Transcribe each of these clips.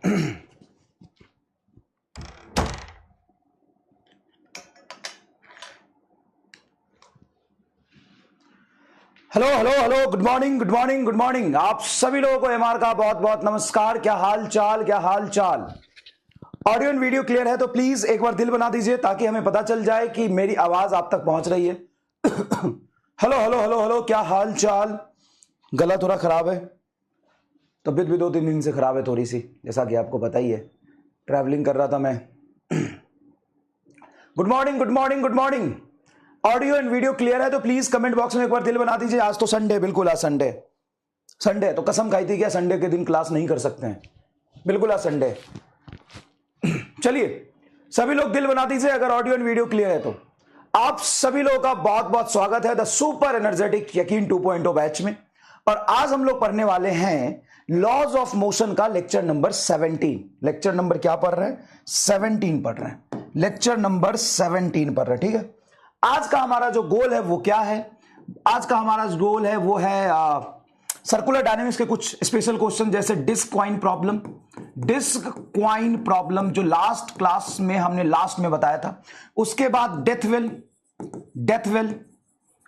Hello hello hello, good morning good morning good morning. आप सभी लोगों को एमआर का बहुत बहुत नमस्कार। क्या हाल चाल, क्या हाल चाल। ऑडियो एंड वीडियो क्लियर है तो प्लीज एक बार दिल बना दीजिए ताकि हमें पता चल जाए कि मेरी आवाज आप तक पहुंच रही है। हेलो हेलो हेलो हेलो, क्या हाल चाल। गला थोड़ा खराब है, तबीयत भी 2-3 दिन से खराब है थोड़ी सी, जैसा कि आपको पता ही है। ट्रैवलिंग कर रहा था मैं। Good morning good morning good morning. Audio and video clear है तो प्लीज कमेंट बॉक्स में एक बार दिल बना दीजिए। आज तो संडे, बिल्कुल आज संडे। संडे तो कसम खाई थी क्या संडे के दिन क्लास नहीं कर सकते हैं। बिल्कुल आज संडे। चलिए सभी लोग दिल बना दीजिए अगर ऑडियो एंड वीडियो क्लियर है तो। आप सभी लोगों का बहुत बहुत स्वागत है द सुपर एनर्जेटिक यकीन 2.0 बैच में। और आज हम लोग पढ़ने वाले हैं लॉज ऑफ मोशन का लेक्चर नंबर 17। लेक्चर नंबर क्या पढ़ रहे हैं? 17 पढ़ रहे हैं। लेक्चर नंबर 17 पढ़ रहे हैं, ठीक है। आज का हमारा जो गोल है वो क्या है? आज का हमारा गोल है वो है सर्कुलर डायनेमिक्स के कुछ स्पेशल क्वेश्चन, जैसे disc coin problem. Disc coin problem जो लास्ट क्लास में हमने लास्ट में बताया था। उसके बाद death well, death well,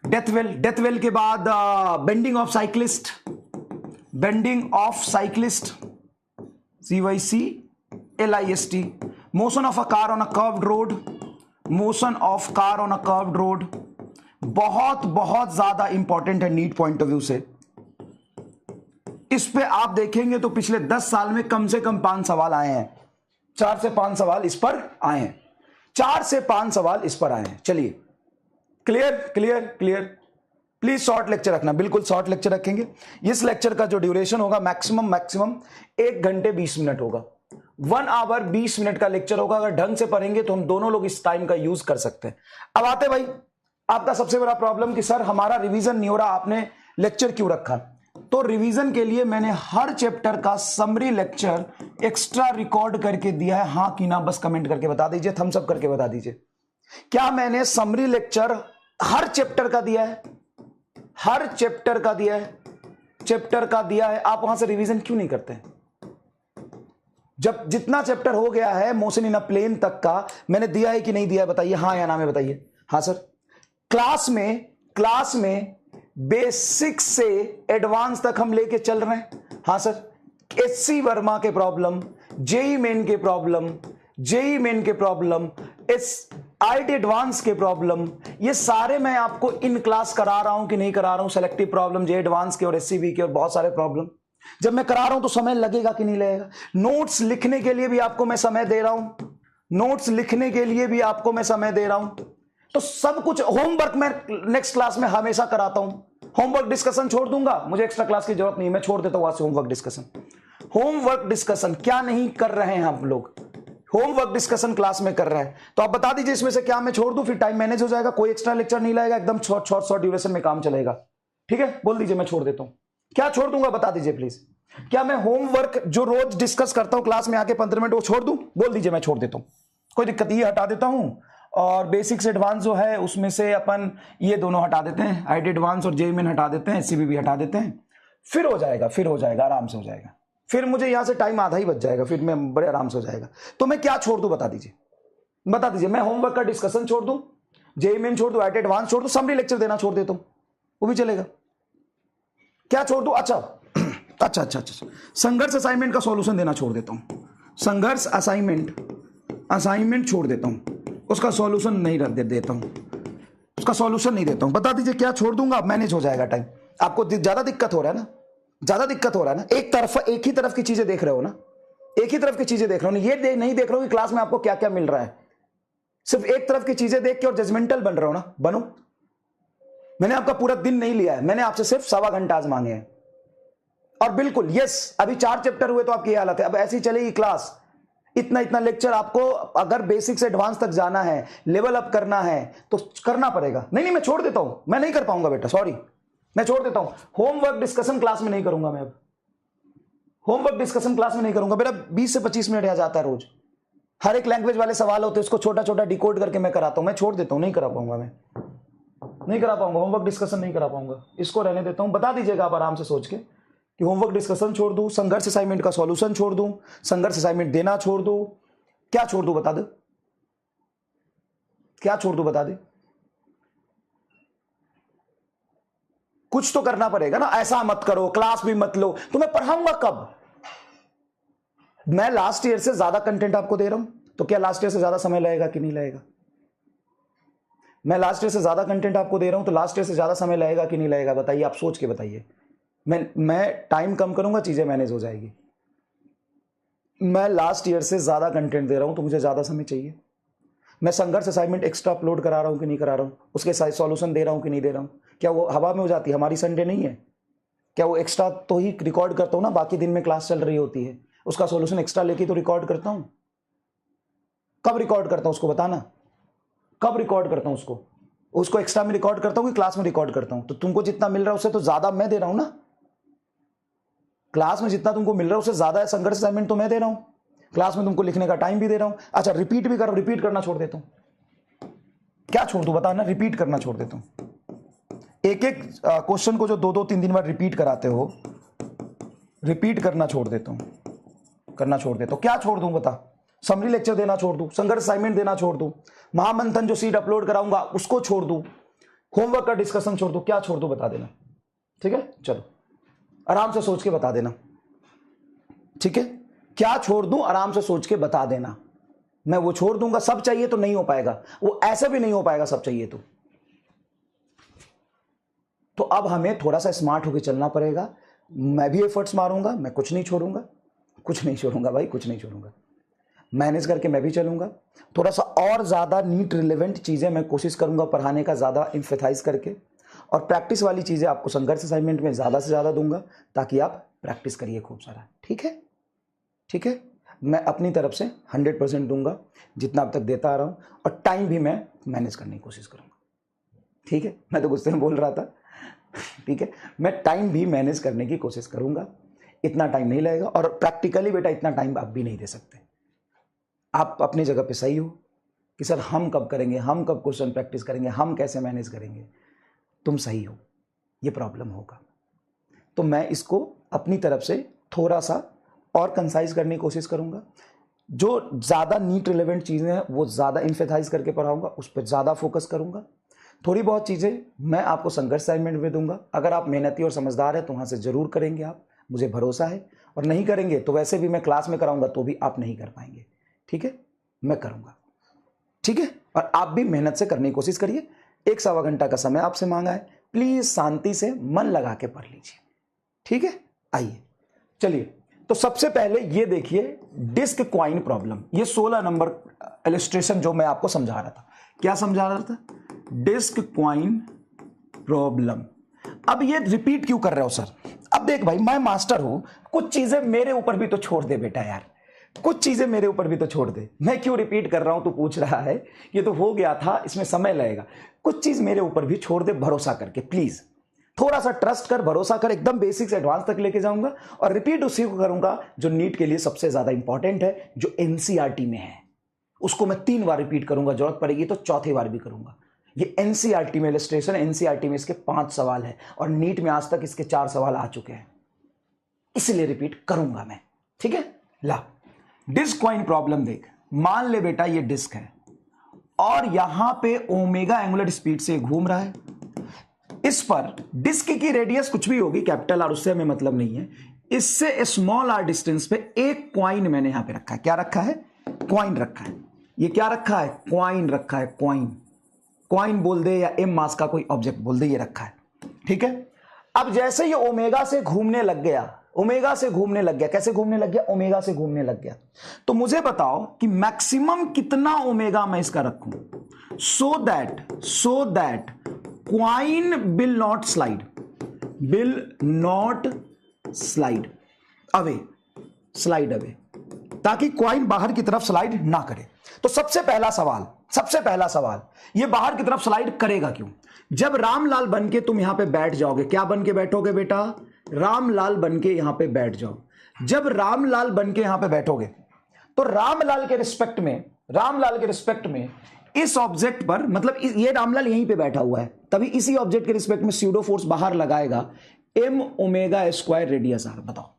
death well, death well के बाद bending of cyclist, bending of cyclist, CYCLIST, motion of a car on a curved road, motion of car on a curved road. बहुत बहुत ज्यादा इंपॉर्टेंट है NEET point of view से। इस पे आप देखेंगे तो पिछले 10 साल में कम से कम 5 सवाल आए हैं। 4 से 5 सवाल इस पर आए हैं। 4 से 5 सवाल इस पर आए हैं। चलिए clear clear clear. Please short lecture रखना, बिल्कुल शॉर्ट लेक्चर रखेंगे। इस लेक्चर का जो ड्यूरेशन होगा मैक्सिमम 1 घंटे 20 मिनट होगा। 1 आवर 20 मिनट का लेक्चर होगा। अगर ढंग से पढ़ेंगे तो हम दोनों लोग इस टाइम का यूज कर सकते हैं। अब आते भाई आपका सबसे बड़ा प्रॉब्लम कि सर हमारा रिवीजन नहीं हो रहा, आपने लेक्चर क्यों रखा? तो रिवीजन के लिए मैंने हर चैप्टर का समरी लेक्चर एक्स्ट्रा रिकॉर्ड करके दिया है। हां कि ना बस कमेंट करके बता दीजिए, थम्स अप करके बता दीजिए। क्या मैंने समरी लेक्चर हर चैप्टर का दिया है? हर चैप्टर का दिया है, चैप्टर का दिया है। आप वहां से रिवीजन क्यों नहीं करते? जब जितना चैप्टर हो गया है मोशन इन अ प्लेन तक का मैंने दिया है कि नहीं दिया है? बताइए हाँ या ना में बताइए। हाँ सर। क्लास में बेसिक से एडवांस तक हम लेके चल रहे हैं। हाँ सर। SC वर्मा के प्रॉब्लम, जेई मेन के प्रॉब्लम, जेई मेन के प्रॉब्लम, IIT एडवांस के प्रॉब्लम, ये सारे मैं आपको इन क्लास करा रहा हूं कि नहीं करा रहा हूं? सेलेक्टिव प्रॉब्लम, जे एडवांस के और SCV के और बहुत सारे प्रॉब्लम जब मैं करा रहा हूं तो समय लगेगा कि नहीं लगेगा? नोट्स लिखने के लिए भी आपको मैं समय दे रहा हूं, नोट्स लिखने के लिए भी आपको मैं समय दे रहा हूं। तो सब कुछ होमवर्क मैं नेक्स्ट क्लास में हमेशा कराता हूं। होमवर्क डिस्कशन छोड़ दूंगा, मुझे एक्स्ट्रा क्लास की जरूरत नहीं, मैं छोड़ देता हूं वहां से होमवर्क डिस्कशन। होमवर्क डिस्कशन क्या नहीं कर रहे हैं हम लोग? होमवर्क डिस्कशन क्लास में कर रहे हैं। तो आप बता दीजिए इसमें से क्या मैं छोड़ दूं, फिर टाइम मैनेज हो जाएगा, कोई एक्स्ट्रा लेक्चर नहीं लगेगा, एकदम शॉर्ट ड्यूरेशन में काम चलेगा। ठीक है, बोल दीजिए मैं छोड़ देता हूं। क्या छोड़ दूंगा बता दीजिए प्लीज। क्या मैं होमवर्क जो रोज डिस्कस करता हूं क्लास में आके 15 मिनट वो छोड़ दूं? बोल दीजिए मैं छोड़ देता हूं, कोई दिक्कत, ये हटा देता हूं। और बेसिक्स एडवांस जो है उसमें से अपन ये दोनों हटा देते हैं, IIT एडवांस और जेई मेन हटा देते हैं, SCV भी हटा देते हैं। फिर हो जाएगा, फिर हो जाएगा, आराम से हो जाएगा। फिर मुझे यहां से टाइम आधा ही बच जाएगा, फिर मैं बड़े आराम से हो जाएगा। तो मैं क्या छोड़ दूं बता दीजिए, बता दीजिए। मैं होमवर्क का डिस्कशन छोड़ दूं, जेई मेन छोड़ दूं, IIT एडवांस छोड़ दूं, समरी लेक्चर देना छोड़ देता हूं, वो भी चलेगा। क्या छोड़ दूं? अच्छा अच्छा अच्छा अच्छा, संघर्ष असाइनमेंट का सॉल्यूशन देना छोड़ देता हूं। संघर्ष असाइनमेंट छोड़ देता हूं, उसका सॉल्यूशन नहीं देता हूं, उसका सॉल्यूशन नहीं देता हूं। बता दीजिए क्या छोड़ दूंगा, मैनेज हो जाएगा टाइम। आपको ज्यादा दिक्कत हो रहा है ना, ज्यादा दिक्कत हो रहा है ना? एक ही तरफ की चीजें देख रहे हो ना, एक ही तरफ की चीजें देख रहे हो ना, ये नहीं देख रहे हो कि क्लास में आपको क्या क्या मिल रहा है। सिर्फ एक तरफ की चीजें देख के और जजमेंटल बन रहे हो ना, बनो। मैंने आपका पूरा दिन नहीं लिया है, मैंने आपसे सिर्फ 1.25 घंटा आज मांगे हैं। और बिल्कुल यस, अभी 4 चैप्टर हुए तो आपकी हालत है। अब ऐसी चलेगी क्लास, इतना इतना लेक्चर आपको अगर बेसिक से एडवांस तक जाना है, लेवल अप करना है तो करना पड़ेगा। नहीं मैं छोड़ देता हूं, मैं नहीं कर पाऊंगा बेटा, सॉरी, मैं छोड़ देता हूं। होमवर्क डिस्कशन क्लास में नहीं करूंगा मैं, अब होमवर्क डिस्कशन क्लास में नहीं करूंगा। मेरा 20 से 25 मिनट आ जाता है रोज। हर एक लैंग्वेज वाले सवाल होते हैं, उसको छोटा छोटा डिकोड करके मैं कराता हूं। मैं छोड़ देता हूं, नहीं करा पाऊंगा, मैं नहीं करा पाऊंगा, होमवर्क डिस्कशन नहीं करा पाऊंगा, इसको रहने देता हूं। बता दीजिएगा आप आराम से सोच के कि होमवर्क डिस्कशन छोड़ दूं, संघर्ष असाइनमेंट का सॉल्यूशन छोड़ दूं, संघर्ष असाइनमेंट देना छोड़ दूं, क्या छोड़ दूं बता दे, क्या छोड़ दूं बता दे? कुछ तो करना पड़ेगा ना। ऐसा मत करो, क्लास भी मत लो, तो मैं पढ़ाऊंगा कब? मैं लास्ट ईयर से ज्यादा कंटेंट आपको दे रहा हूं, तो क्या लास्ट ईयर से ज्यादा समय लगेगा कि नहीं लगेगा? मैं लास्ट ईयर से ज्यादा कंटेंट आपको दे रहा हूं, तो लास्ट ईयर से ज्यादा समय लगेगा कि नहीं लगेगा? बताइए, आप सोच के बताइए। मैं टाइम कम करूंगा, चीजें मैनेज हो जाएगी। मैं लास्ट ईयर से ज्यादा कंटेंट दे रहा हूं, तो मुझे ज्यादा समय चाहिए। मैं संघर्ष असाइनमेंट एक्स्ट्रा अपलोड करा रहा हूं कि नहीं करा रहा हूं, उसके सॉल्यूशन दे रहा हूं कि नहीं दे रहा हूं? क्या वो हवा में हो जाती है? हमारी संडे नहीं है क्या? वो एक्स्ट्रा तो ही रिकॉर्ड करता हूं ना, बाकी दिन में क्लास चल रही होती है, उसका सॉल्यूशन एक्स्ट्रा लेके तो रिकॉर्ड करता हूं। कब रिकॉर्ड करता हूं उसको बताना, कब रिकॉर्ड करता हूं उसको एक्स्ट्रा में रिकॉर्ड करता हूं कि क्लास में रिकॉर्ड करता हूं? तो तुमको जितना मिल रहा है उससे तो ज्यादा मैं दे रहा हूं ना। क्लास में जितना तुमको मिल रहा है उससे ज्यादा है संघर्ष असाइनमेंट तो मैं दे रहा हूं। क्लास में तुमको लिखने का टाइम भी दे रहा हूं। अच्छा, रिपीट भी करो, रिपीट करना छोड़ देता हूं। क्या छोड़ दूं बताना? रिपीट करना छोड़ देता हूं। एक एक क्वेश्चन को जो 2-2 3-3 बार रिपीट कराते हो, रिपीट करना छोड़ देता हूं, क्या छोड़ दूं बता? समरी लेक्चर देना छोड़ दूं, संघर्ष असाइनमेंट देना छोड़ दूं, महामंथन जो सीट अपलोड कराऊंगा उसको छोड़ दूं, होमवर्क का डिस्कशन छोड़ दूं, क्या छोड़ दूं बता देना। ठीक है, चलो आराम से सोच के बता देना। ठीक है, क्या छोड़ दूं आराम से सोच के बता देना। मैं वो छोड़ दूंगा, सब चाहिए तो नहीं हो पाएगा, वो ऐसे भी नहीं हो पाएगा सब चाहिए तो अब हमें थोड़ा सा स्मार्ट होकर चलना पड़ेगा। मैं भी एफर्ट्स मारूंगा, मैं कुछ नहीं छोड़ूंगा भाई, कुछ नहीं छोड़ूंगा। मैनेज करके मैं भी चलूंगा। थोड़ा सा और ज्यादा नीट रिलेवेंट चीजें मैं कोशिश करूंगा पढ़ाने का, ज्यादा इंफेसाइज करके, और प्रैक्टिस वाली चीजें आपको संघर्ष असाइनमेंट में ज्यादा से ज्यादा दूंगा, ताकि आप प्रैक्टिस करिए खूब सारा। ठीक है, मैं अपनी तरफ से 100% दूंगा, जितना अब तक देता आ रहा हूं, और टाइम भी मैं मैनेज करने की कोशिश करूंगा। ठीक है, मैं तो गुस्से में बोल रहा था। ठीक है, मैं टाइम भी मैनेज करने की कोशिश करूंगा। इतना टाइम नहीं लगेगा, और प्रैक्टिकली बेटा इतना टाइम आप भी नहीं दे सकते। आप अपनी जगह पे सही हो कि सर हम कब करेंगे, हम कब क्वेश्चन प्रैक्टिस करेंगे, हम कैसे मैनेज करेंगे। तुम सही हो, ये प्रॉब्लम होगा। तो मैं इसको अपनी तरफ से थोड़ा सा और कंसाइज करने की कोशिश करूंगा। जो ज़्यादा नीट रिलेवेंट चीज़ें हैं वो ज़्यादा इम्फेसाइज करके पढ़ाऊंगा, उस पर ज़्यादा फोकस करूंगा। थोड़ी बहुत चीज़ें मैं आपको संघर्ष असाइनमेंट में दूंगा। अगर आप मेहनती और समझदार हैं तो वहाँ से ज़रूर करेंगे आप, मुझे भरोसा है। और नहीं करेंगे तो वैसे भी मैं क्लास में कराऊंगा तो भी आप नहीं कर पाएंगे। ठीक है, मैं करूंगा। ठीक है, और आप भी मेहनत से करने की कोशिश करिए। 1-1.25 घंटा का समय आपसे मांगा है, प्लीज शांति से मन लगा के पढ़ लीजिए। ठीक है, आइए चलिए। तो सबसे पहले ये देखिए डिस्क क्वाइन प्रॉब्लम, ये 16 नंबर इलस्ट्रेशन जो मैं आपको समझा रहा था। क्या समझा रहा था? Disc coin problem. अब ये रिपीट क्यों कर रहे हो सर? अब देख भाई, मैं मास्टर हूं, कुछ चीजें मेरे ऊपर भी तो छोड़ दे बेटा यार, कुछ चीजें मेरे ऊपर भी तो छोड़ दे। मैं क्यों रिपीट कर रहा हूं तू पूछ रहा है, ये तो हो गया था, इसमें समय लगेगा। कुछ चीज मेरे ऊपर भी छोड़ दे, भरोसा करके प्लीज। थोड़ा सा ट्रस्ट कर, भरोसा कर, एकदम बेसिक से एडवांस तक लेके जाऊंगा, और रिपीट उसी को करूंगा जो नीट के लिए सबसे ज्यादा इंपॉर्टेंट है, जो एनसीईआरटी में है। उसको मैं 3 बार रिपीट करूंगा, जरूरत पड़ेगी तो चौथी बार भी करूंगा। ये एनसीईआरटी में इलस्ट्रेशन, एनसीईआरटी में इसके 5 सवाल है, और नीट में आज तक इसके 4 सवाल आ चुके हैं, इसलिए रिपीट करूंगा मैं। ठीक है, ला डिस्क क्वाइन प्रॉब्लम देख। मान ले बेटा ये डिस्क है, और यहां पे ओमेगा एंगुलर स्पीड से घूम रहा है। इस पर डिस्क की रेडियस कुछ भी होगी, कैपिटल आर, उससे हमें मतलब नहीं है। इससे स्मॉल आर डिस्टेंस पे एक क्वाइन मैंने यहां पे रखा है। क्या रखा है? क्वाइन रखा है। ये क्या रखा है? क्वाइन रखा है। क्वाइन बोल दे या एम मास का कोई ऑब्जेक्ट बोल दे, ये रखा है। ठीक है, अब जैसे ये ओमेगा से घूमने लग गया, कैसे घूमने लग गया? ओमेगा से घूमने लग गया। तो मुझे बताओ कि मैक्सिमम कितना ओमेगा मैं इसका रखूं, so that coin will not slide away, ताकि क्वाइन बाहर की तरफ स्लाइड ना करे। तो सबसे पहला सवाल, ये बाहर की तरफ स्लाइड करेगा क्यों? जब रामलाल बन के तुम यहां पे बैठ जाओगे, क्या बन के बैठोगे बेटा? रामलाल बन के यहां पे बैठ जाओ। जब रामलाल बन के यहां पे बैठोगे, तो रामलाल के रिस्पेक्ट में इस ऑब्जेक्ट पर, मतलब ये रामलाल यहीं पे बैठा हुआ है, तभी इसी ऑब्जेक्ट के रिस्पेक्ट में स्यूडो फोर्स बाहर लगाएगा। m omega square radius r। बताओ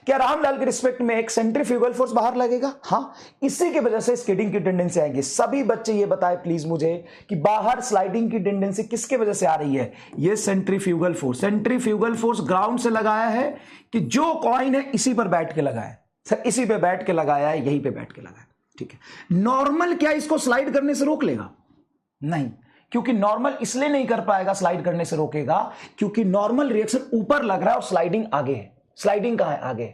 क्या रामलाल के रिस्पेक्ट में एक सेंट्रीफ्यूगल फोर्स बाहर लगेगा? हाँ, इसी की वजह से स्किडिंग की टेंडेंसी आएगी। सभी बच्चे ये बताएं प्लीज मुझे कि बाहर स्लाइडिंग की टेंडेंसी किसके वजह से आ रही है? ये centrifugal force. Centrifugal force ground से लगाया है कि जो कॉइन है इसी पर बैठ के लगाया है सर, इसी पे बैठ के लगाया है, यहीं पे बैठ के लगाया है। ठीक है, नॉर्मल क्या इसको स्लाइड करने से रोक लेगा? नहीं, क्योंकि नॉर्मल इसलिए नहीं कर पाएगा, स्लाइड करने से रोकेगा क्योंकि नॉर्मल रिएक्शन ऊपर लग रहा है और स्लाइडिंग आगे है। स्लाइडिंग कहां है? आगे।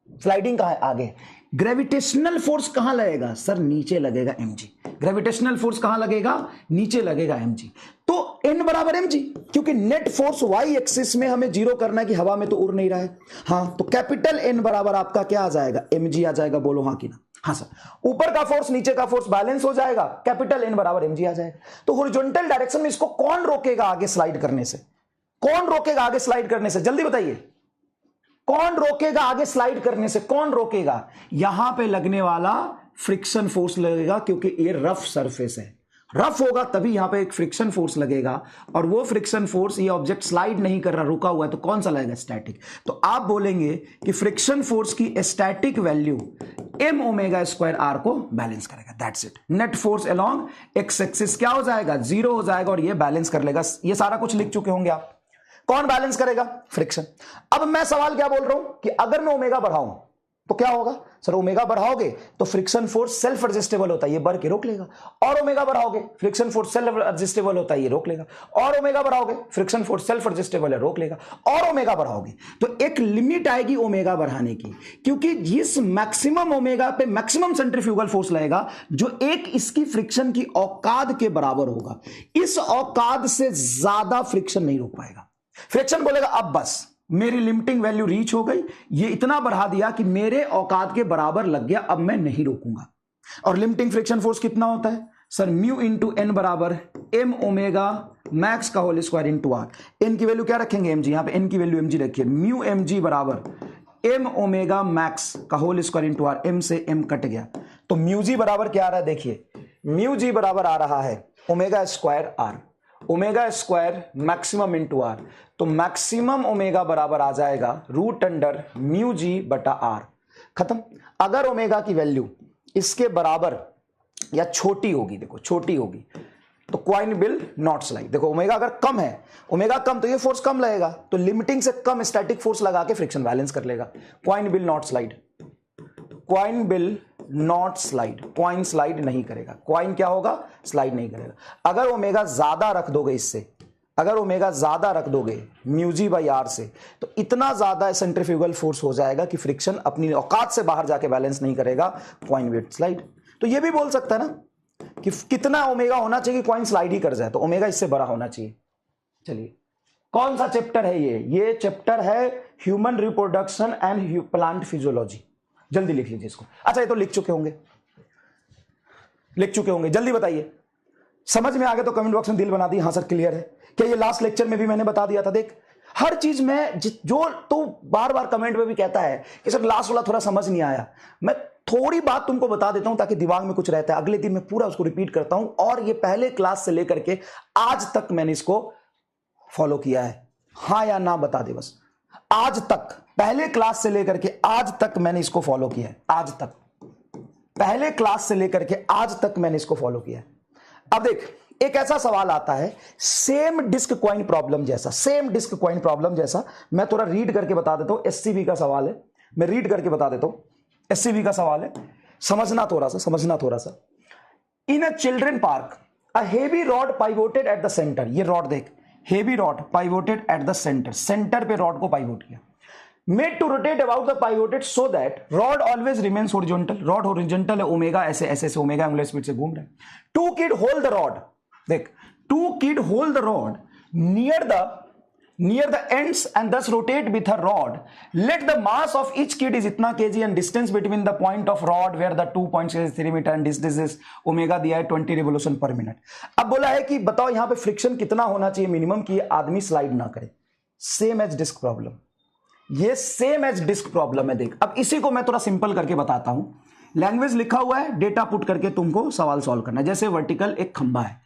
स्लाइडिंग कहां है? आगे। ग्रेविटेशनल फोर्स कहां लगेगा सर? नीचे लगेगा mg। ग्रेविटेशनल फोर्स कहां लगेगा? नीचे लगेगा mg। तो n बराबर mg, क्योंकि नेट फोर्स y एक्सिस में हमें जीरो करना है कि हवा में तो उड़ नहीं रहा है। हाँ, तो कैपिटल N बराबर आपका क्या आ जाएगा? mg आ जाएगा। बोलो हाँ कि ना? हाँ सर। ऊपर का फोर्स नीचे का फोर्स बैलेंस हो जाएगा, कैपिटल N बराबर mg आ जाएगा। तो हॉरिजॉन्टल डायरेक्शन में इसको कौन रोकेगा आगे स्लाइड करने से? कौन रोकेगा आगे स्लाइड करने से? जल्दी बताइए, कौन रोकेगा आगे स्लाइड करने से? कौन रोकेगा? यहां पे लगने वाला फ्रिक्शन फोर्स लगेगा, क्योंकि ये रफ सरफेस है। रफ होगा तभी यहां पे एक फ्रिक्शन फोर्स लगेगा, और वो फ्रिक्शन फोर्स, ये ऑब्जेक्ट स्लाइड नहीं कर रहा, रुका हुआ है, तो कौन सा लगेगा? स्टैटिक। तो आप बोलेंगे कि फ्रिक्शन फोर्स की static value m omega square R को बैलेंस करेगा। That's it. Net force along X axis क्या हो जाएगा? जीरो हो जाएगा, और ये बैलेंस कर लेगा। ये सारा कुछ लिख चुके होंगे आप। कौन बैलेंस करेगा? फ्रिक्शन। अब मैं सवाल क्या बोल रहा हूं कि अगर मैं ओमेगा बढ़ाऊं तो क्या होगा सर? ओमेगा बढ़ाओगे तो फ्रिक्शन फोर्स सेल्फ एडजस्टेबल होता है, ये बढ़ के रोक लेगा। और ओमेगा बढ़ाओगे, फ्रिक्शन फोर्स सेल्फ एडजस्टेबल होता है, ये रोक लेगा। और ओमेगा बढ़ाओगे, फ्रिक्शन फोर्स सेल्फ एडजस्टेबल है, रोक लेगा। और ओमेगा बढ़ाओगे तो एक लिमिट आएगी ओमेगा बढ़ाने की, क्योंकि जिस मैक्सिमम ओमेगा पे मैक्सिमम सेंट्रीफ्यूगल फोर्स लगेगा, जो एक इसकी फ्रिक्शन की औकात के बराबर होगा। इस औकात से ज्यादा फ्रिक्शन नहीं रोक पाएगा। फ्रिक्शन बोलेगा अब बस मेरी लिमिटिंग वैल्यू रीच हो गई, ये इतना बढ़ा दिया कि मेरे औकात के बराबर लग गया, अब मैं नहीं रोकूंगा। और लिमिटिंग फ्रिक्शन फोर्स कितना होता है सर? म्यू इंटू एन बराबर m ओमेगा मैक्स का whole square into R. N की वैल्यू क्या रखेंगे? mg। यहां पे एन की वैल्यू mg रखिए। म्यू mg बराबर m ओमेगा मैक्स का whole square into R. m से m कट गया, तो म्यू जी बराबर क्या आ रहा है? देखिए, म्यू जी बराबर आ रहा है omega square R. Omega square maximum into R, तो मैक्सिमम ओमेगा बराबर आ जाएगा रूट अंडर म्यू जी बटा आर। खत्म। अगर ओमेगा की वैल्यू इसके बराबर या छोटी होगी, देखो छोटी होगी, तो कॉइन विल नॉट स्लाइड। देखो ओमेगा अगर कम है, ओमेगा कम, तो ये फोर्स कम लगेगा, तो लिमिटिंग से कम स्टैटिक फोर्स लगा के फ्रिक्शन बैलेंस कर लेगा। Coin will not slide. Coin will not slide. Coin slide नहीं करेगा। कॉइन क्या होगा? स्लाइड नहीं करेगा। अगर ओमेगा ज्यादा रख दोगे इससे, अगर ओमेगा ज्यादा रख दोगे म्यूजी बाई आर से, तो इतना ज्यादा सेंट्रीफ्यूगल फोर्स हो जाएगा कि फ्रिक्शन अपनी औकात से बाहर जाके बैलेंस नहीं करेगा, कॉइन विल स्लाइड। तो ये भी बोल सकता है ना कि कितना ओमेगा होना चाहिए कॉइन स्लाइड ही कर जाए, तो ओमेगा इससे बड़ा होना चाहिए। चलिए, कौन सा चैप्टर है ये चैप्टर है human reproduction and plant physiology. जल्दी लिख लीजिए इसको। अच्छा, ये तो लिख चुके होंगे, जल्दी बताइए। समझ में आ गया तो कमेंट बॉक्स में दिल बना दी, हाँ सर क्लियर है। क्या ये लास्ट लेक्चर में भी मैंने बता दिया था? देख, हर चीज में जो तो बार बार कमेंट में भी कहता है कि सर लास्ट वाला थोड़ा समझ नहीं आया, मैं थोड़ी बात तुमको बता देता हूं ताकि दिमाग में कुछ रहता है, अगले दिन मैं पूरा उसको रिपीट करता हूं। और ये पहले क्लास से लेकर के आज तक मैंने इसको फॉलो किया है, हाँ या ना बता दे बस। आज तक, पहले क्लास से लेकर के आज तक मैंने इसको फॉलो किया है। आज तक, पहले क्लास से लेकर के आज तक मैंने इसको फॉलो किया है। अब देख, एक ऐसा सवाल आता है सेम डिस्क कॉइन प्रॉब्लम जैसा, सेम डिस्क कॉइन प्रॉब्लम जैसा, मैं थोड़ा रीड करके बता देता हूं। एससीबी का सवाल है, मैं रीड करके बता देता हूं। एससीबी का सवाल है, समझना थोड़ा सा। In a children park a heavy rod pivoted at the centre. ये रॉड देख, heavy rod pivoted at the centre, centre पे रॉड को पाइवोट किया। Made to rotate about the pivoted so that rod always remains horizontal. Rod horizontal है, omega ऐसे omega angular speed से घूम रहा है। Two kid hold the rod, देख, two kid hold the rod near the ends and thus rotate with her rod. Let the mass of each kid is इतना kg and distance between the point of rod where the 2 points is 3 meter and this is omega दिया है 20 revolution per minute। अब बोला है कि बताओ यहां पे फ्रिक्शन कितना होना चाहिए मिनिमम कि आदमी स्लाइड ना करे। सेम एज डिस्क प्रॉब्लम, ये सेम एज डिस्क प्रॉब्लम है। देख, अब इसी को मैं थोड़ा सिंपल करके बताता हूं। लैंग्वेज लिखा हुआ है, डेटा पुट करके तुमको सवाल सॉल्व करना है। जैसे वर्टिकल एक खंबा है,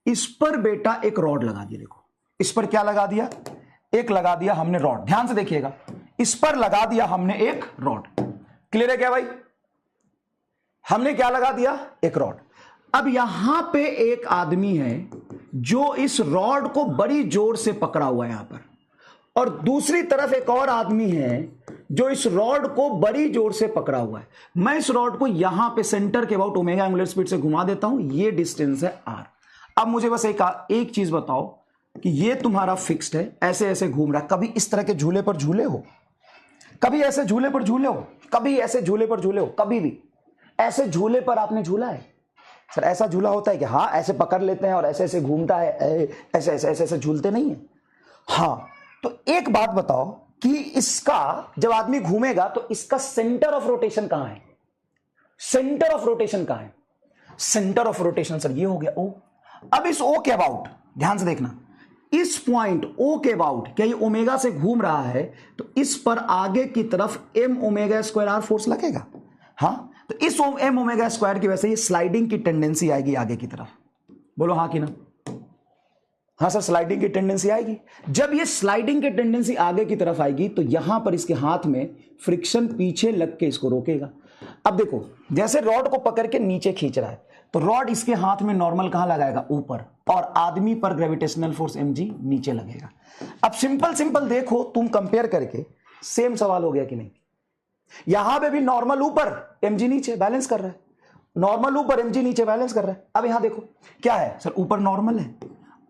इस पर बेटा एक रॉड लगा दिया। देखो, इस पर क्या लगा दिया? एक लगा दिया हमने रॉड, ध्यान से देखिएगा, इस पर लगा दिया हमने एक रॉड। क्लियर है क्या भाई? हमने क्या लगा दिया? एक रॉड। अब यहां पे एक आदमी है जो इस रॉड को बड़ी जोर से पकड़ा हुआ है यहां पर, और दूसरी तरफ एक और आदमी है जो इस रॉड को बड़ी जोर से पकड़ा हुआ है। मैं इस रॉड को यहां पे सेंटर के अबाउट ओमेगा एंगुलर स्पीड से घुमा देता हूं, ये डिस्टेंस है r। अब मुझे बस एक चीज बताओ कि ये तुम्हारा फिक्स्ड है, ऐसे ऐसे घूम रहा है। कभी इस तरह के झूले पर झूले हो? कभी ऐसे झूले पर झूले हो? कभी ऐसे झूले पर झूले हो? कभी भी ऐसे झूले पर आपने झूला है? सर ऐसा झूला होता है कि हाँ ऐसे पकड़ लेते हैं और ऐसे ऐसे घूमता है, ऐसे ऐसे ऐसे ऐसे झूलते नहीं है। हाँ, तो एक बात बताओ कि इसका जब आदमी घूमेगा तो इसका सेंटर ऑफ रोटेशन कहां है? सेंटर ऑफ रोटेशन कहां है? सेंटर ऑफ रोटेशन सर ये हो गया O। अब इस O के अबाउट ध्यान से देखना, इस पॉइंट O के अबाउट क्या ये ओमेगा से घूम रहा है, तो इस पर आगे की तरफ m omega square r force लगेगा। हाँ, तो इस m ओमेगा स्क्वायर की वजह से ये स्लाइडिंग की टेंडेंसी आएगी आगे की तरफ। बोलो हाँ कि ना? हाँ सर, स्लाइडिंग की टेंडेंसी आएगी। जब ये स्लाइडिंग की टेंडेंसी आगे की तरफ आएगी तो यहां पर इसके हाथ में फ्रिक्शन पीछे लग के इसको रोकेगा। अब देखो, जैसे रॉड को पकड़ के नीचे खींच रहा है तो रॉड इसके हाथ में नॉर्मल कहां लगाएगा? ऊपर, और आदमी पर ग्रेविटेशनल फोर्स mg नीचे लगेगा। अब सिंपल देखो, तुम कंपेयर करके सेम सवाल हो गया कि नहीं? यहां पे भी नॉर्मल ऊपर mg नीचे बैलेंस कर रहा है, नॉर्मल ऊपर mg नीचे बैलेंस कर रहा है। अब यहां देखो क्या है सर, ऊपर नॉर्मल है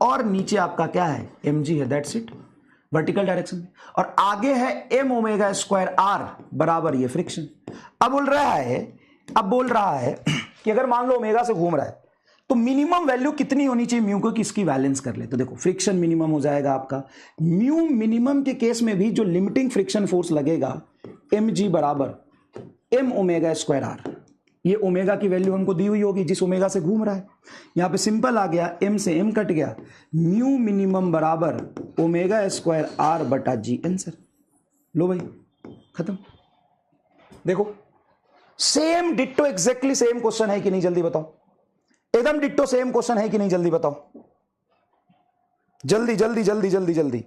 और नीचे आपका क्या है? mg है, दैट्स इट, वर्टिकल डायरेक्शन में, और आगे है m ओमेगा स्क्वायर r बराबर ये फ्रिक्शन। अब बोल रहा है कि अगर मान लो ओमेगा से घूम रहा है तो मिनिमम वैल्यू कितनी होनी चाहिए म्यू को कि इसकी बैलेंस कर ले। तो देखो फ्रिक्शन मिनिमम हो जाएगा आपका, म्यू मिनिमम के केस में भी जो लिमिटिंग फ्रिक्शन फोर्स लगेगा mg बराबर m ओमेगा स्क्वायर r। ये ओमेगा की वैल्यू हमको दी हुई होगी जिस ओमेगा से घूम रहा है। यहां पे सिंपल आ गया, m से m कट गया, म्यू मिनिमम बराबर ओमेगा स्क्वायर r बटा जी आंसर। लो भाई खत्म। देखो same ditto exactly same question है कि नहीं? जल्दी बताओ, एकदम डिट्टो सेम क्वेश्चन है कि नहीं? जल्दी बताओ, जल्दी जल्दी जल्दी जल्दी जल्दी